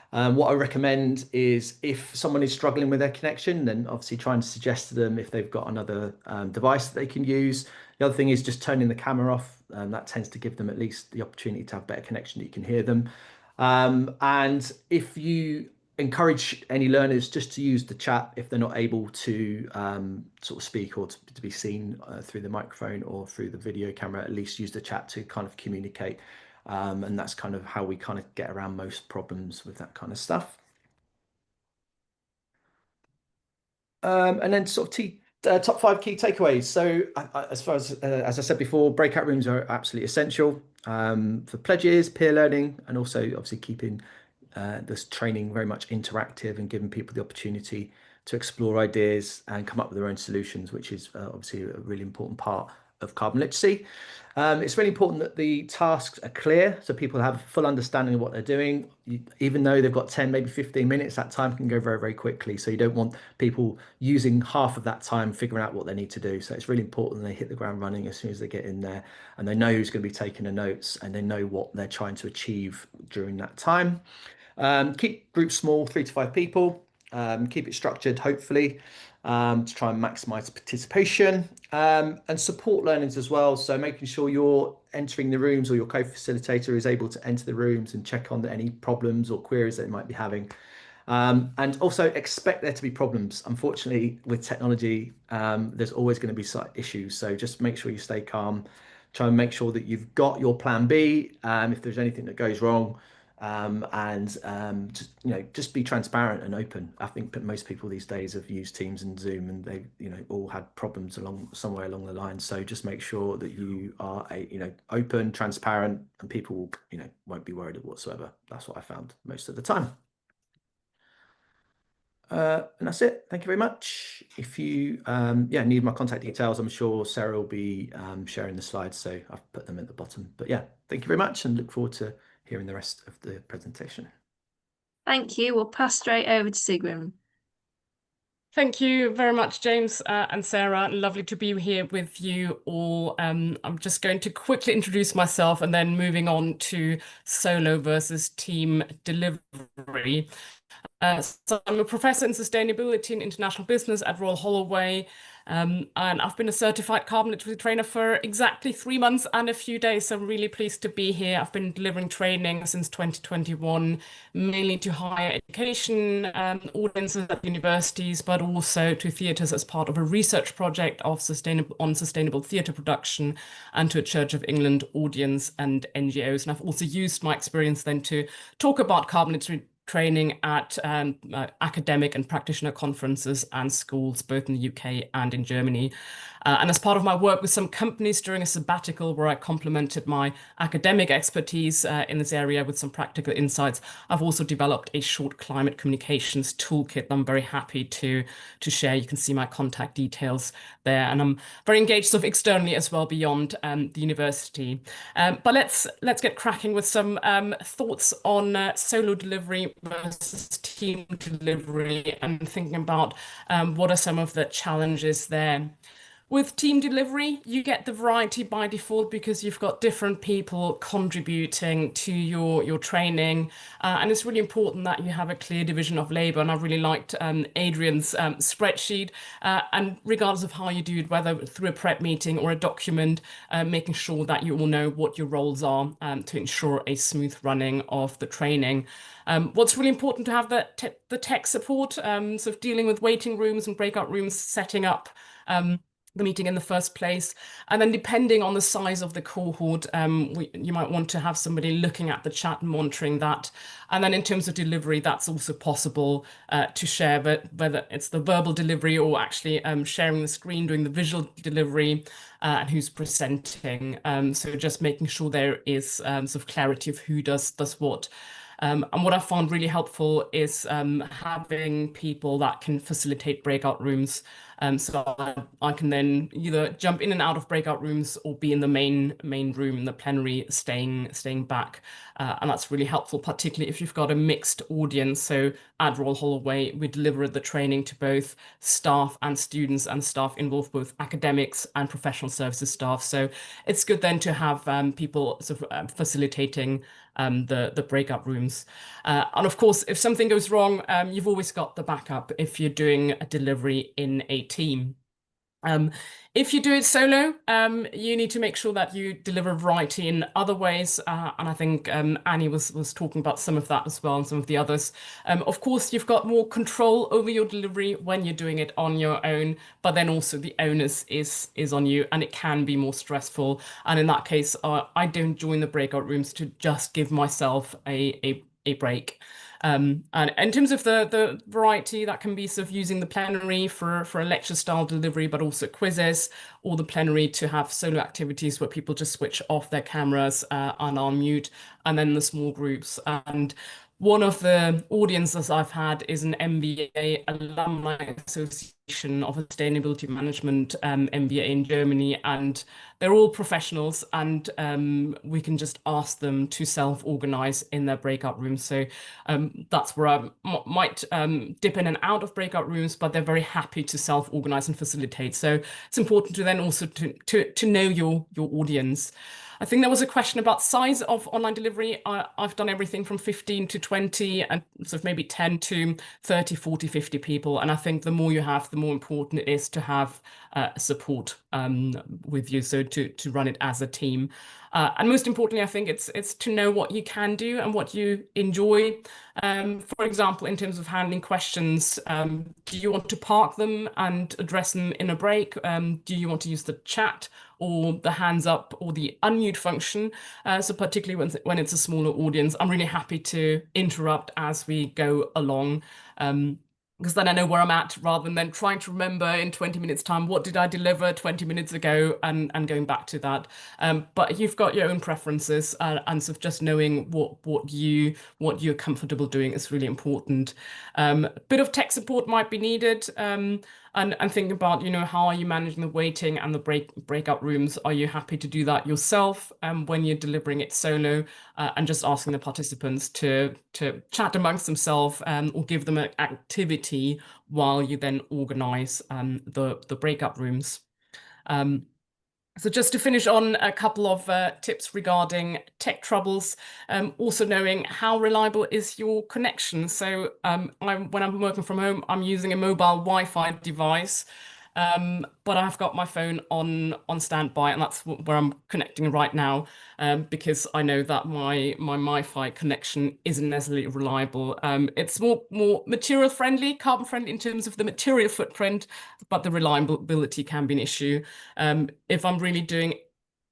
[SPEAKER 4] What I recommend is, if someone is struggling with their connection, then obviously try and suggest to them if they've got another device that they can use. The other thing is just turning the camera off. That tends to give them at least the opportunity to have better connection, that you can hear them. And if you encourage any learners just to use the chat if they're not able to sort of speak or to be seen through the microphone or through the video camera, at least use the chat to kind of communicate. And that's kind of how we kind of get around most problems with that kind of stuff. And then sort of top 5 key takeaways. So as far as I said before, breakout rooms are absolutely essential for pledges, peer learning, and also obviously keeping this training very much interactive and giving people the opportunity to explore ideas and come up with their own solutions, which is obviously a really important part of carbon literacy. It's really important that the tasks are clear, so people have a full understanding of what they're doing. Even though they've got 10, maybe 15 minutes, that time can go very, very quickly. So you don't want people using half of that time figuring out what they need to do. So it's really important they hit the ground running as soon as they get in there, and they know who's going to be taking the notes, and they know what they're trying to achieve during that time. Keep groups small, 3 to 5 people. Keep it structured, hopefully, to try and maximize participation, and support learners as well. So making sure you're entering the rooms, or your co-facilitator is able to enter the rooms and check on any problems or queries that they might be having. And also expect there to be problems. Unfortunately, with technology, there's always going to be issues. So just make sure you stay calm. Try and make sure that you've got your plan B if there's anything that goes wrong. Just be transparent and open. I think that most people these days have used Teams and Zoom, and they all had problems somewhere along the line. So just make sure that you are open, transparent, and people won't be worried whatsoever. That's what I found most of the time. And that's it. Thank you very much. If you need my contact details, I'm sure Sarah will be sharing the slides, so I've put them at the bottom. But yeah, thank you very much, and look forward to hearing the rest of the presentation.
[SPEAKER 1] Thank you. We'll pass straight over to Sigrun.
[SPEAKER 5] Thank you very much, James and Sarah. Lovely to be here with you all. I'm just going to quickly introduce myself and then moving on to solo versus team delivery. So I'm a professor in sustainability and international business at Royal Holloway. And I've been a certified carbon literacy trainer for exactly 3 months and a few days, so I'm really pleased to be here. I've been delivering training since 2021, mainly to higher education audiences at universities, but also to theatres as part of a research project on sustainable theatre production, and to a Church of England audience and NGOs. And I've also used my experience then to talk about carbon literacy training at academic and practitioner conferences and schools, both in the UK and in Germany. And as part of my work with some companies during a sabbatical where I complemented my academic expertise in this area with some practical insights, I've also developed a short climate communications toolkit that I'm very happy to share. You can see my contact details there, and I'm very engaged sort of externally as well beyond the university. But let's get cracking with some thoughts on solo delivery versus team delivery, and thinking about what are some of the challenges there. With team delivery, you get the variety by default because you've got different people contributing to your training. And it's really important that you have a clear division of labor. And I really liked Adrienne's spreadsheet. And regardless of how you do it, whether through a prep meeting or a document, making sure that you all know what your roles are to ensure a smooth running of the training. What's really important to have the tech support, sort of dealing with waiting rooms and breakout rooms, setting up the meeting in the first place. And then depending on the size of the cohort, you might want to have somebody looking at the chat and monitoring that. And then in terms of delivery, that's also possible to share, but whether it's the verbal delivery or actually sharing the screen, doing the visual delivery, and who's presenting. So just making sure there is sort of clarity of who does what. And what I found really helpful is having people that can facilitate breakout rooms. So I can then either jump in and out of breakout rooms or be in the main room in the plenary, staying back. And that's really helpful, particularly if you've got a mixed audience. So at Royal Holloway, we deliver the training to both staff and students, and staff involve both academics and professional services staff. So it's good then to have people sort of facilitating the breakout rooms. And of course, if something goes wrong, you've always got the backup if you're doing a delivery in a team. If you do it solo, you need to make sure that you deliver variety in other ways. And I think Annie was talking about some of that as well, and some of the others. Of course, you've got more control over your delivery when you're doing it on your own, but then also the onus is on you, and it can be more stressful. And in that case, I don't join the breakout rooms to just give myself a break. And in terms of the variety, that can be sort of using the plenary for a lecture style delivery, but also quizzes, or the plenary to have solo activities where people just switch off their cameras and are mute, and then the small groups. And one of the audiences I've had is an MBA Alumni Association of Sustainability Management MBA in Germany, and they're all professionals, and we can just ask them to self-organize in their breakout rooms. So that's where I might dip in and out of breakout rooms, but they're very happy to self-organize and facilitate. So it's important to then also to know your audience. I think there was a question about size of online delivery. I've done everything from 15 to 20, and sort of maybe 10 to 30, 40, 50 people. And I think the more you have, the more important it is to have support with you, so to run it as a team. And most importantly, I think it's to know what you can do and what you enjoy. For example, in terms of handling questions, do you want to park them and address them in a break? Do you want to use the chat or the hands up or the unmute function? So particularly when it's a smaller audience, I'm really happy to interrupt as we go along. Because then I know where I'm at, rather than then trying to remember in 20 minutes time, what did I deliver 20 minutes ago, and going back to that. But you've got your own preferences, and sort of just knowing what you're comfortable doing is really important. A bit of tech support might be needed. And thinking about, how are you managing the waiting and the breakout rooms? Are you happy to do that yourself when you're delivering it solo, and just asking the participants to chat amongst themselves, or give them an activity while you then organize the breakout rooms. So just to finish on a couple of tips regarding tech troubles, also knowing how reliable is your connection. So when I'm working from home, I'm using a mobile Wi-Fi device. But I've got my phone on standby, and that's where I'm connecting right now, because I know that my Wi-Fi connection isn't necessarily reliable. It's more material friendly, carbon friendly in terms of the material footprint, but the reliability can be an issue. If I'm really doing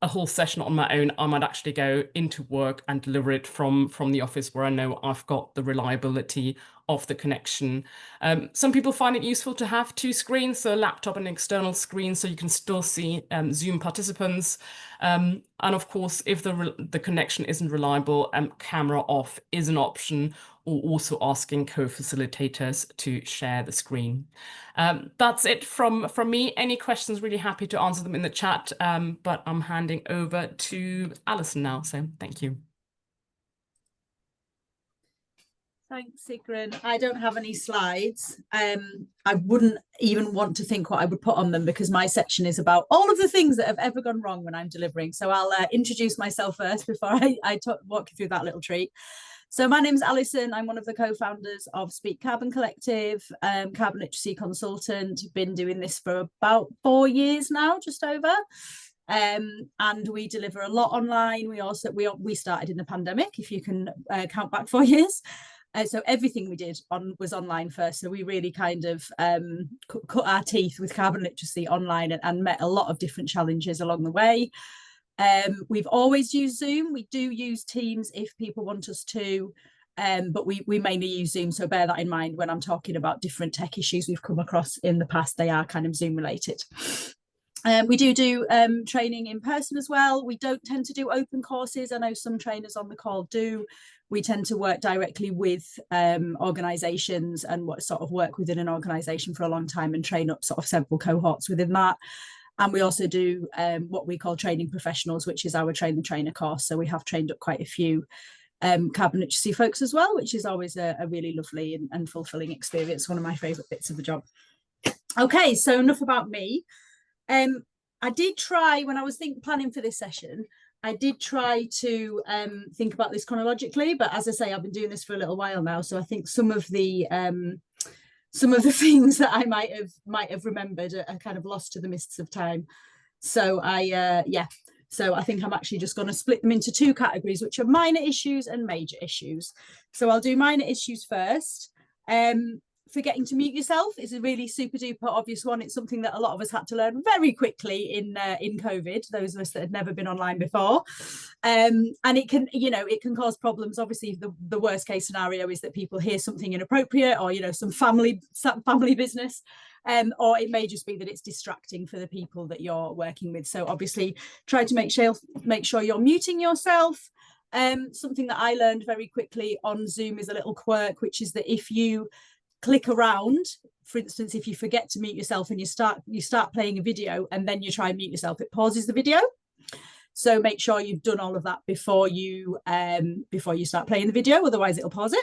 [SPEAKER 5] a whole session on my own, I might actually go into work and deliver it from the office where I know I've got the reliability of the connection. Some people find it useful to have two screens, so a laptop and an external screen, so you can still see Zoom participants. And of course, if the connection isn't reliable, camera off is an option, or also asking co-facilitators to share the screen. That's it from me. Any questions, really happy to answer them in the chat, but I'm handing over to Alison now, so thank you.
[SPEAKER 6] Thanks, Sigrun. I don't have any slides. I wouldn't even want to think what I would put on them because my section is about all of the things that have ever gone wrong when I'm delivering. So I'll introduce myself first before I walk you through that little treat. So my name's Alison. I'm one of the co-founders of Speak Carbon Collective, carbon literacy consultant. Been doing this for about 4 years now, just over. And we deliver a lot online. We started in the pandemic, if you can count back 4 years. So everything we did was online first. So we really kind of cut our teeth with carbon literacy online and met a lot of different challenges along the way. We've always used Zoom. We do use Teams if people want us to, but we mainly use Zoom. So bear that in mind when I'm talking about different tech issues we've come across in the past. They are kind of Zoom related. We do training in person as well. We don't tend to do open courses. I know some trainers on the call do. We tend to work directly with organisations and work within an organisation for a long time and train up sort of several cohorts within that. And we also do what we call training professionals, which is our train the trainer course. So we have trained up quite a few carbon literacy folks as well, which is always a really lovely and fulfilling experience. One of my favourite bits of the job. Okay, so enough about me. I did try, when I was planning for this session, I did try to think about this chronologically, but as I say, I've been doing this for a little while now, so I think some of the things that I might have remembered are kind of lost to the mists of time. So so I think I'm actually just going to split them into two categories, which are minor issues and major issues. So I'll do minor issues first. Forgetting to mute yourself is a really super duper obvious one. It's something that a lot of us had to learn very quickly in COVID, those of us that had never been online before. And it can cause problems. Obviously, the worst case scenario is that people hear something inappropriate or, some family business. Or it may just be that it's distracting for the people that you're working with. So obviously try to make sure you're muting yourself. Something that I learned very quickly on Zoom is a little quirk, which is that if you click around, for instance, if you forget to mute yourself and you start playing a video and then you try and mute yourself, it pauses the video. So make sure you've done all of that before you start playing the video, otherwise it'll pause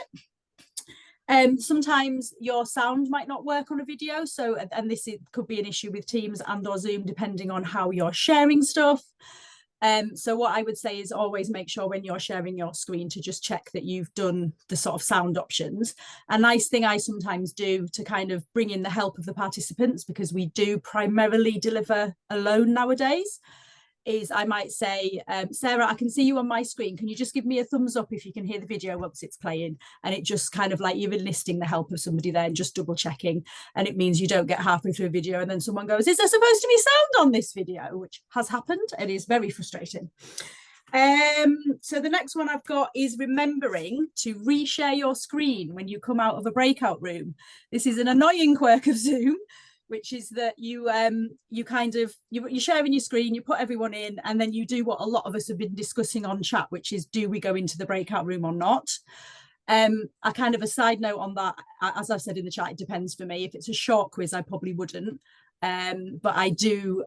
[SPEAKER 6] it. Sometimes your sound might not work on a video, and this could be an issue with Teams and or Zoom depending on how you're sharing stuff. So what I would say is always make sure when you're sharing your screen to just check that you've done the sort of sound options. A nice thing I sometimes do to kind of bring in the help of the participants, because we do primarily deliver alone nowadays, is I might say, Sarah, I can see you on my screen. Can you just give me a thumbs up if you can hear the video once it's playing? And it just kind of like you're enlisting the help of somebody there and just double checking. And it means you don't get halfway through a video and then someone goes, is there supposed to be sound on this video? Which has happened and is very frustrating. So the next one I've got is remembering to reshare your screen when you come out of a breakout room. This is an annoying quirk of Zoom, which is that you're sharing your screen, you put everyone in, and then you do what a lot of us have been discussing on chat, which is, do we go into the breakout room or not? A kind of a side note on that, as I've said in the chat, it depends for me. If it's a short quiz, I probably wouldn't. But I do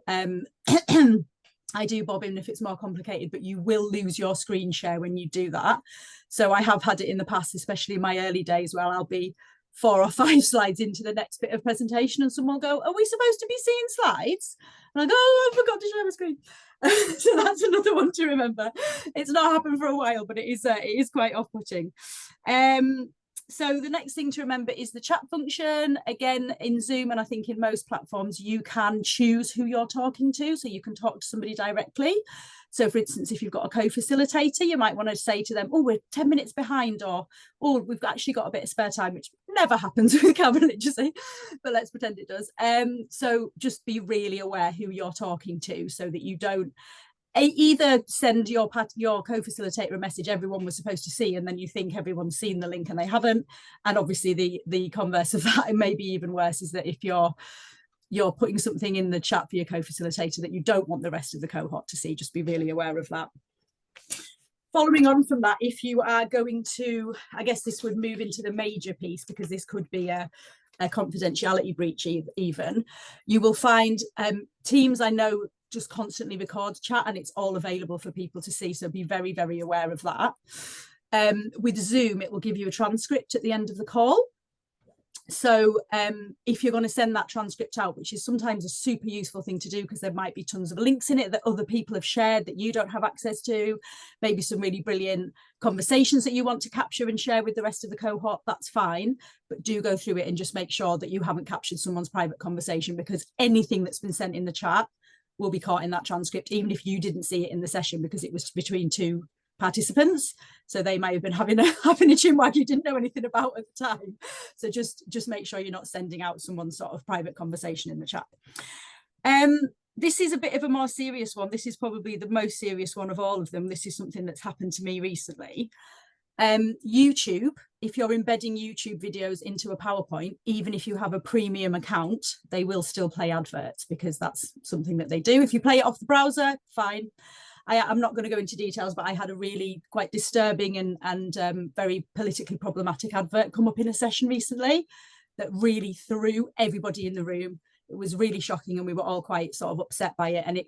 [SPEAKER 6] I do bob in if it's more complicated, but you will lose your screen share when you do that. So I have had it in the past, especially in my early days, where I'll be 4 or 5 slides into the next bit of presentation and someone will go, are we supposed to be seeing slides? And I go, oh, I forgot to share my screen. So that's another one to remember. It's not happened for a while, but it is quite off-putting. So the next thing to remember is the chat function. Again, in Zoom, and I think in most platforms, you can choose who you're talking to, so you can talk to somebody directly. So for instance, if you've got a co-facilitator, you might want to say to them, oh, we're 10 minutes behind, or oh, we've actually got a bit of spare time, which never happens with carbon literacy, but let's pretend it does. So just be really aware who you're talking to, so that you don't either send your co-facilitator a message everyone was supposed to see, and then you think everyone's seen the link and they haven't. And obviously the converse of that, and maybe even worse, is that if you're putting something in the chat for your co-facilitator that you don't want the rest of the cohort to see, just be really aware of that. Following on from that, if you are going to, I guess this would move into the major piece, because this could be a confidentiality breach even, you will find Teams, I know, just constantly record chat, and it's all available for people to see, so be very, very aware of that. With Zoom, it will give you a transcript at the end of the call. So if you're going to send that transcript out, which is sometimes a super useful thing to do, because there might be tons of links in it that other people have shared that you don't have access to, maybe some really brilliant conversations that you want to capture and share with the rest of the cohort, that's fine. But do go through it and just make sure that you haven't captured someone's private conversation, because anything that's been sent in the chat will be caught in that transcript, even if you didn't see it in the session, because it was between two participants, so they might have been having a chinwag you didn't know anything about at the time. So just make sure you're not sending out someone's sort of private conversation in the chat. This is a bit of a more serious one. This is probably the most serious one of all of them. This is something that's happened to me recently. YouTube, if you're embedding YouTube videos into a PowerPoint, even if you have a premium account, they will still play adverts, because that's something that they do. If you play it off the browser, fine. I'm not going to go into details, but I had a really quite disturbing and very politically problematic advert come up in a session recently that really threw everybody in the room. It was really shocking, and we were all quite sort of upset by it. And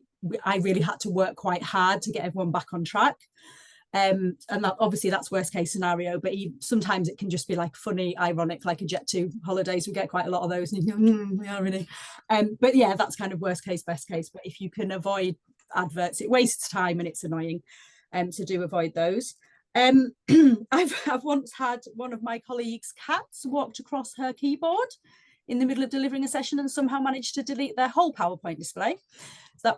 [SPEAKER 6] I really had to work quite hard to get everyone back on track. And that, obviously that's worst case scenario, but sometimes it can just be like funny, ironic, like a Jet2 holidays. We get quite a lot of those, and you go, yeah, really. But yeah, that's kind of worst case, best case. But if you can avoid adverts, it wastes time and it's annoying, so do avoid those. I've once had one of my colleagues' cats walked across her keyboard in the middle of delivering a session and somehow managed to delete their whole PowerPoint display. So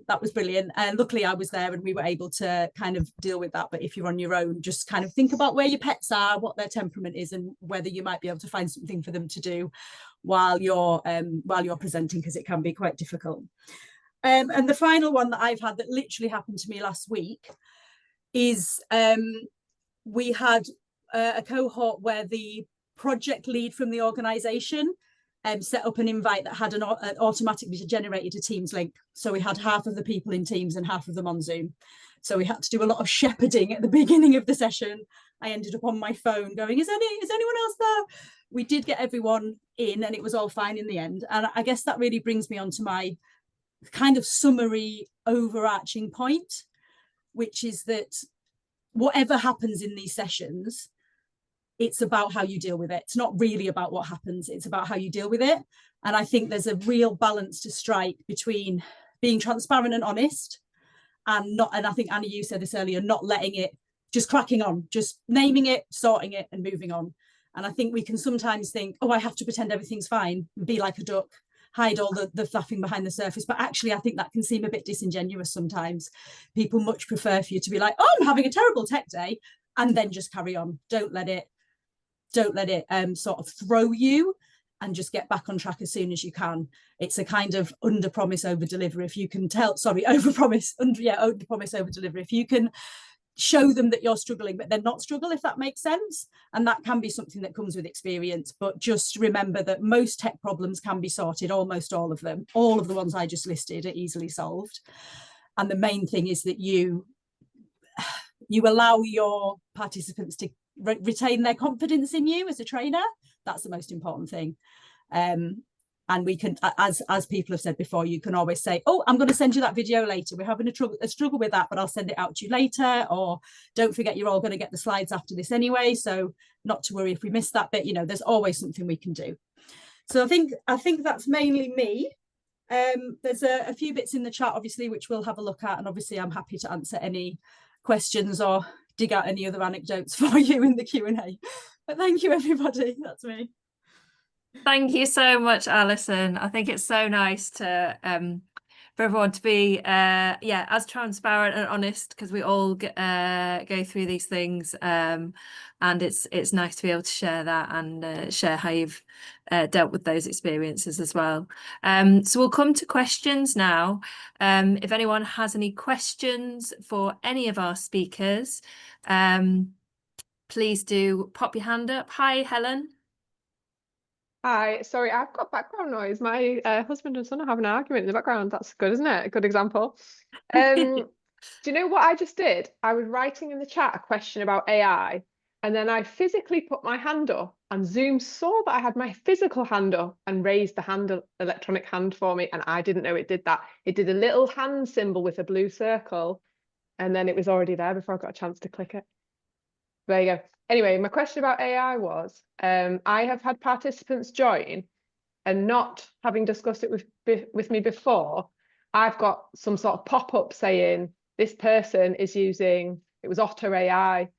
[SPEAKER 6] that was brilliant, and luckily I was there and we were able to kind of deal with that. But if you're on your own, just kind of think about where your pets are, what their temperament is, and whether you might be able to find something for them to do while you're presenting, because it can be quite difficult. And the final one that I've had that literally happened to me last week is we had a cohort where the project lead from the organisation set up an invite that had an automatically generated a Teams link. So we had half of the people in Teams and half of them on Zoom. So we had to do a lot of shepherding at the beginning of the session. I ended up on my phone going, is anyone else there? We did get everyone in and it was all fine in the end. And I guess that really brings me on to my kind of summary overarching point, which is that whatever happens in these sessions, it's about how you deal with it. It's not really about what happens, it's about how you deal with it. And I think there's a real balance to strike between being transparent and honest and I think Annie, you said this earlier, not letting it, just cracking on, just naming it, sorting it and moving on. And I think we can sometimes think, oh, I have to pretend everything's fine, be like a duck, hide all the fluffing behind the surface. But actually, I think that can seem a bit disingenuous sometimes. People much prefer for you to be like, oh, I'm having a terrible tech day, and then just carry on. Don't let it sort of throw you, and just get back on track as soon as you can. It's a kind of under promise, over deliver. If you can over promise, over deliver. If you can show them that you're struggling, but then not struggle, if that makes sense. And that can be something that comes with experience. But just remember that most tech problems can be sorted, almost all of them. All of the ones I just listed are easily solved. And the main thing is that you allow your participants to retain their confidence in you as a trainer. That's the most important thing. And we can, as people have said before, you can always say, oh, I'm going to send you that video later. We're having a struggle with that, but I'll send it out to you later. Or don't forget, you're all going to get the slides after this anyway, so not to worry if we miss that bit. There's always something we can do. So I think that's mainly me. There's a few bits in the chat, obviously, which we'll have a look at. And obviously, I'm happy to answer any questions or dig out any other anecdotes for you in the Q&A. But thank you, everybody. That's me.
[SPEAKER 1] Thank you so much, Alison. I think it's so nice to for everyone to be as transparent and honest, because we all go through these things, and it's nice to be able to share that and share how you've dealt with those experiences as well. So we'll come to questions now. If anyone has any questions for any of our speakers, please do pop your hand up. Hi, Helen.
[SPEAKER 7] Hi, sorry, I've got background noise. My husband and son are having an argument in the background. That's good, isn't it? A good example. Do you know what I just did? I was writing in the chat a question about AI, and then I physically put my hand up, and Zoom saw that I had my physical hand up and raised the electronic hand for me, and I didn't know it did that. It did a little hand symbol with a blue circle, and then it was already there before I got a chance to click it. There you go. Anyway, my question about AI was, I have had participants join, and not having discussed it with me before, I've got some sort of pop-up saying this person is using, it was Otter AI,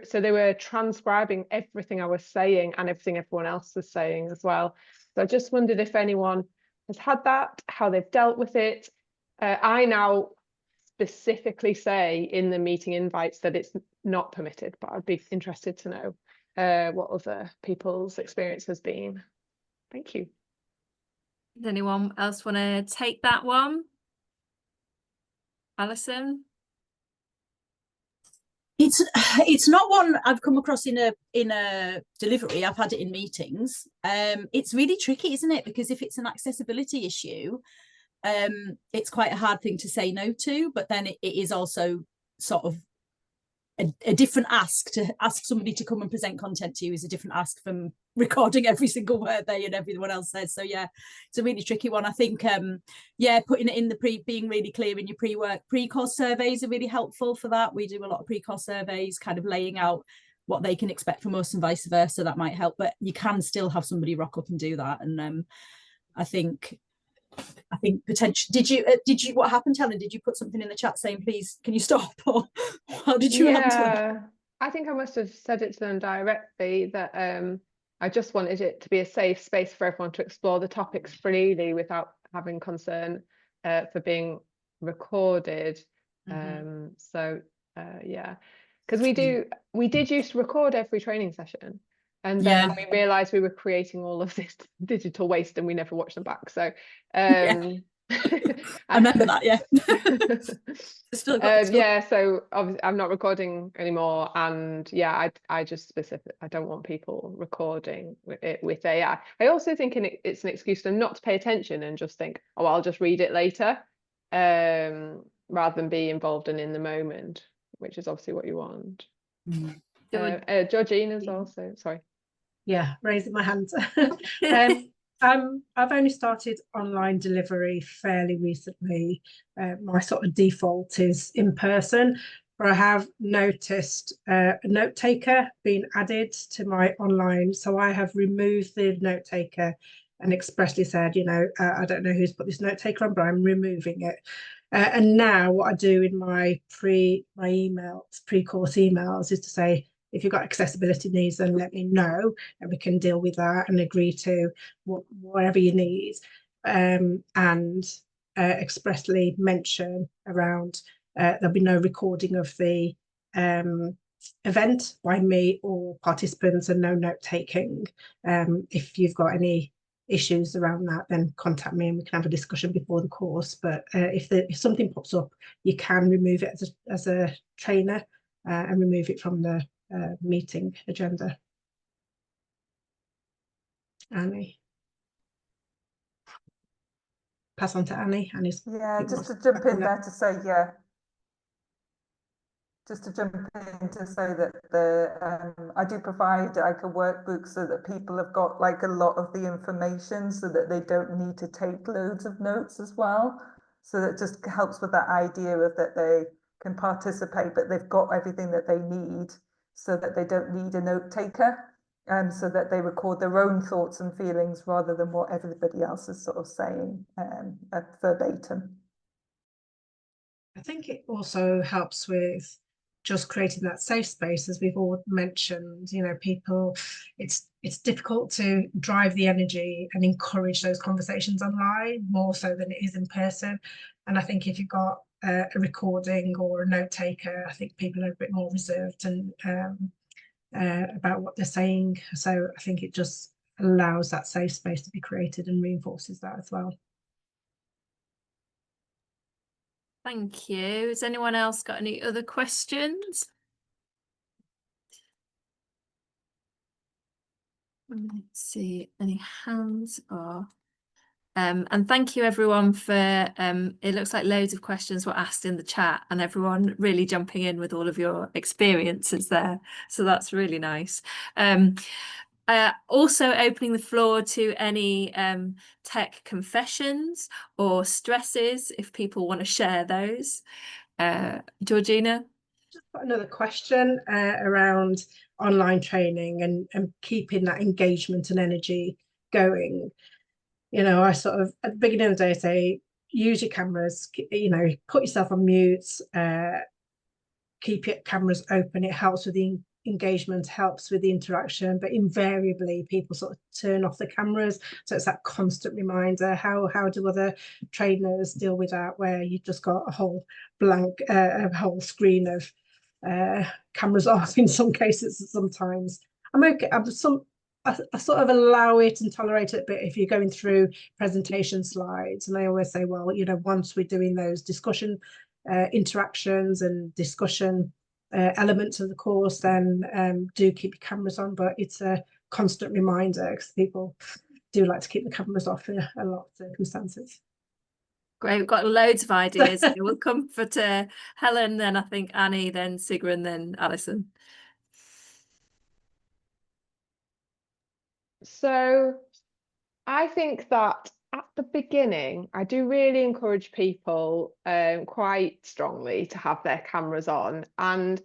[SPEAKER 7] so they were transcribing everything I was saying and everything everyone else was saying as well. So I just wondered if anyone has had that, how they've dealt with it. I now specifically say in the meeting invites that it's not permitted, but I'd be interested to know what other people's experience has been. Thank you.
[SPEAKER 1] Does anyone else want to take that one? Alison?
[SPEAKER 6] It's not one I've come across in a delivery. I've had it in meetings. It's really tricky, isn't it? Because if it's an accessibility issue, it's quite a hard thing to say no to, but then it is also sort of a different ask. To ask somebody to come and present content to you is a different ask from recording every single word they and everyone else says. So yeah, it's a really tricky one. I think putting it in being really clear in your pre-course surveys are really helpful for that. We do a lot of pre-course surveys, kind of laying out what they can expect from us and vice versa. That might help, but you can still have somebody rock up and do that. And I think potentially, did you what happened, Helen? Did you put something in the chat saying, please can you stop, or how did you handle it?
[SPEAKER 7] I think I must have said it to them directly that I just wanted it to be a safe space for everyone to explore the topics freely without having concern for being recorded. So yeah, because we did used to record every training session, and then we realized we were creating all of this digital waste and we never watched them back. So I remember that. So obviously I'm not recording anymore, and I just I don't want people recording it with AI. I also think it's an excuse for them not to pay attention and just think, oh, I'll just read it later, rather than be involved and in the moment, which is obviously what you want. Georgina's also, sorry.
[SPEAKER 8] Yeah, raising my hand. I've only started online delivery fairly recently. My sort of default is in person, but I have noticed a note taker being added to my online. So I have removed the note taker and expressly said, I don't know who's put this note taker on, but I'm removing it. And now what I do in my pre-course emails is to say, if you've got accessibility needs, then let me know and we can deal with that and agree to whatever you need, and expressly mention around there'll be no recording of the event by me or participants, and no note taking. If you've got any issues around that, then contact me and we can have a discussion before the course. But if something pops up, you can remove it as a trainer and remove it from the meeting agenda. Annie. Pass on to Annie. Annie's
[SPEAKER 2] just to jump in there to say, just to jump in to say that I do provide like a workbook so that people have got like a lot of the information so that they don't need to take loads of notes as well. So that just helps with that idea of that they can participate, but they've got everything that they need so that they don't need a note taker, so that they record their own thoughts and feelings rather than what everybody else is sort of saying verbatim.
[SPEAKER 8] I think it also helps with just creating that safe space, as we've all mentioned. You know, people, it's difficult to drive the energy and encourage those conversations online more so than it is in person. And I think if you've got a recording or a note taker, I think people are a bit more reserved and about what they're saying. So I think it just allows that safe space to be created and reinforces that as well.
[SPEAKER 1] Thank you. Has anyone else got any other questions? Let's see, any hands or and thank you everyone for it looks like loads of questions were asked in the chat and everyone really jumping in with all of your experiences there, so that's really nice. Also opening the floor to any tech confessions or stresses if people want to share those. Georgina?
[SPEAKER 8] Just got another question around online training and keeping that engagement and energy going. You know, I sort of at the beginning of the day say, use your cameras, you know, put yourself on mute, keep your cameras open. It helps with the engagement, helps with the interaction, but invariably people sort of turn off the cameras. So it's that constant reminder. How do other trainers deal with that, where you've just got a whole blank, a whole screen of cameras off in some cases? Sometimes I'm okay. I sort of allow it and tolerate it a bit if you're going through presentation slides. And I always say, well, you know, once we're doing those discussion interactions and discussion elements of the course, then do keep your cameras on. But it's a constant reminder because people do like to keep the cameras off in a lot of circumstances.
[SPEAKER 1] Great, we've got loads of ideas. We'll come for to Helen, then I think Annie, then Sigrun, then Alison.
[SPEAKER 7] So I think that at the beginning, I do really encourage people quite strongly to have their cameras on, and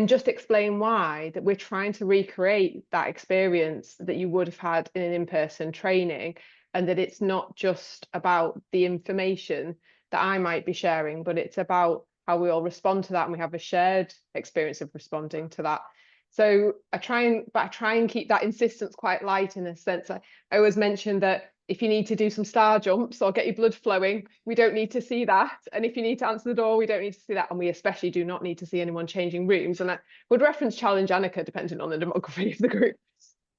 [SPEAKER 7] just explain why, that we're trying to recreate that experience that you would have had in an in-person training, and that it's not just about the information that I might be sharing, but it's about how we all respond to that, and we have a shared experience of responding to that. So I try and keep that insistence quite light, in a sense. I always mention that if you need to do some star jumps or get your blood flowing, we don't need to see that. And if you need to answer the door, we don't need to see that. And we especially do not need to see anyone changing rooms. And I would reference Challenge Annika, depending on the demography of the group.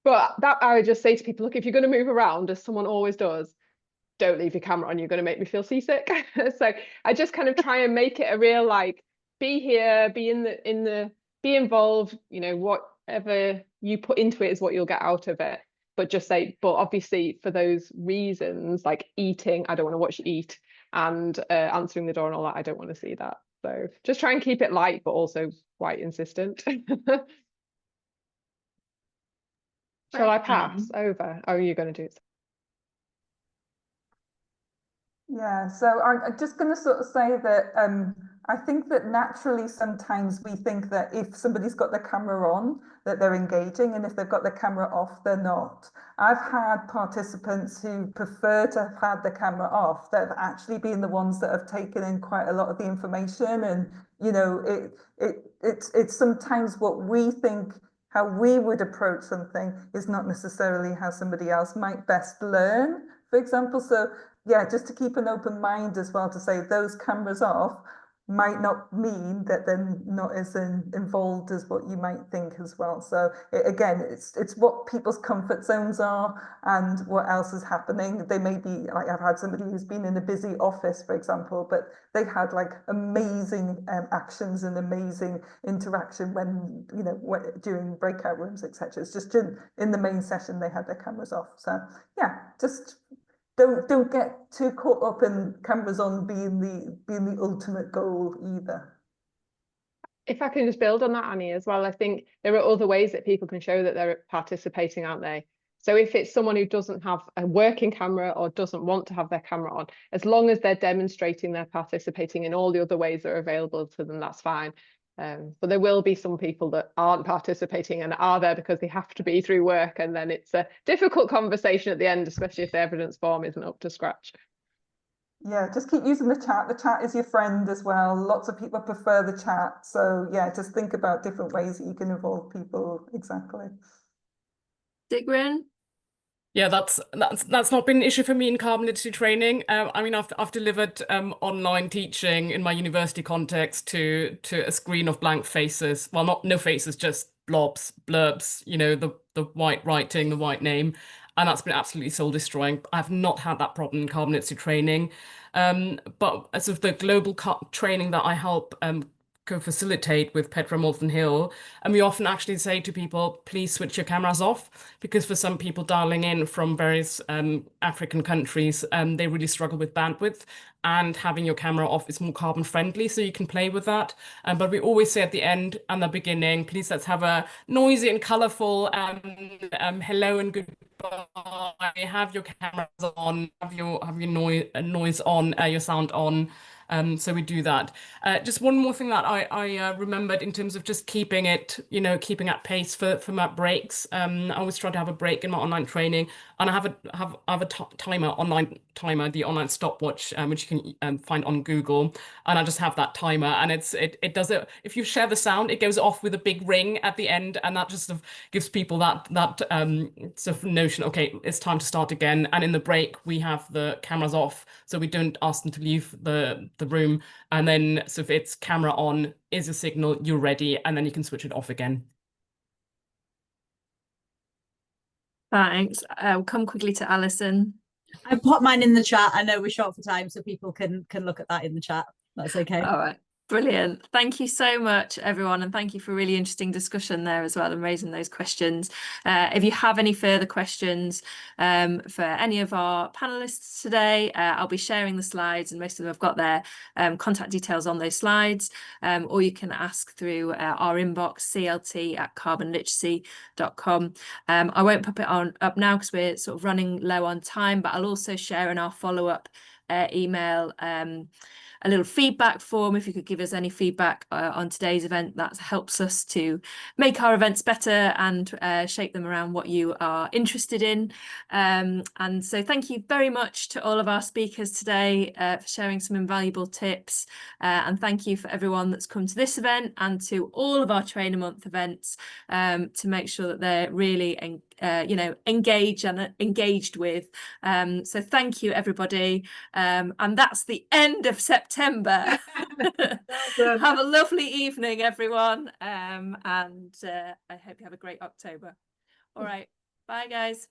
[SPEAKER 7] But that I would just say to people, look, if you're going to move around, as someone always does, don't leave your camera on. You're going to make me feel seasick. So I just kind of try and make it a real, like, be here, be be involved, you know, whatever you put into it is what you'll get out of it. But just say, but obviously for those reasons, like eating, I don't want to watch you eat, and answering the door and all that, I don't want to see that. So just try and keep it light, but also quite insistent. Shall I pass over? Oh, you're going to do it.
[SPEAKER 2] Yeah, so I'm just going to sort of say that I think that naturally sometimes we think that if somebody's got their camera on, that they're engaging, and if they've got their camera off, they're not. I've had participants who prefer to have had the camera off that have actually been the ones that have taken in quite a lot of the information, and you know, it's sometimes what we think how we would approach something is not necessarily how somebody else might best learn, for example. So yeah, just to keep an open mind as well, to say those cameras off might not mean that they're not as involved as what you might think as well. So again, it's what people's comfort zones are and what else is happening. They may be, like, I've had somebody who's been in a busy office, for example, but they had like amazing actions and amazing interaction when, you know, during breakout rooms, etc. It's just in the main session they had their cameras off. So yeah, just don't get too caught up in cameras on being the ultimate goal either.
[SPEAKER 7] If I can just build on that, Annie, as well, I think there are other ways that people can show that they're participating, aren't they? So if it's someone who doesn't have a working camera or doesn't want to have their camera on, as long as they're demonstrating they're participating in all the other ways that are available to them, that's fine. But there will be some people that aren't participating and are there because they have to be through work, and then it's a difficult conversation at the end, especially if the evidence form isn't up to scratch.
[SPEAKER 2] Yeah, just keep using the chat. The chat is your friend as well. Lots of people prefer the chat. So yeah, just think about different ways that you can involve people. Exactly.
[SPEAKER 1] Sigrun?
[SPEAKER 5] Yeah, that's not been an issue for me in carbon literacy training. I mean, I've delivered online teaching in my university context to a screen of blank faces. Well, no faces, just blobs, blurbs. You know, the white writing, the white name, and that's been absolutely soul destroying. I've not had that problem in carbon literacy training, but as of the global training that I help co-facilitate with Petra Moulton Hill, and we often actually say to people, please switch your cameras off, because for some people dialing in from various African countries, they really struggle with bandwidth, and having your camera off is more carbon friendly, so you can play with that. But we always say at the end and the beginning, please let's have a noisy and colorful hello and goodbye. Have your cameras on, have your noise on, your sound on. So we do that. Just one more thing that I remembered in terms of just keeping it, keeping at pace for my breaks. I always try to have a break in my online training, and I have a timer, online timer, the online stopwatch, which you can find on Google, and I just have that timer, and it does it. If you share the sound, it goes off with a big ring at the end, and that just sort of gives people that sort of notion, okay, it's time to start again. And in the break, we have the cameras off, so we don't ask them to leave the room, and then so if it's camera on is a signal you're ready, and then you can switch it off again.
[SPEAKER 1] Thanks. I'll come quickly to Alison.
[SPEAKER 6] I put mine in the chat. I know we're short for time, so people can look at that in the chat. That's okay.
[SPEAKER 1] All right. Brilliant. Thank you so much, everyone. And thank you for a really interesting discussion there as well and raising those questions. If you have any further questions for any of our panelists today, I'll be sharing the slides, and most of them have got their contact details on those slides. Or you can ask through our inbox, clt@carbonliteracy.com. I won't pop it up now because we're sort of running low on time, but I'll also share in our follow-up email a little feedback form. If you could give us any feedback on today's event, that helps us to make our events better and shape them around what you are interested in. And so thank you very much to all of our speakers today for sharing some invaluable tips. And thank you for everyone that's come to this event and to all of our Trainer Month events to make sure that they're really engaged with. So thank you, everybody. And that's the end of September. Have a lovely evening, everyone. And I hope you have a great October. All right. Bye, guys.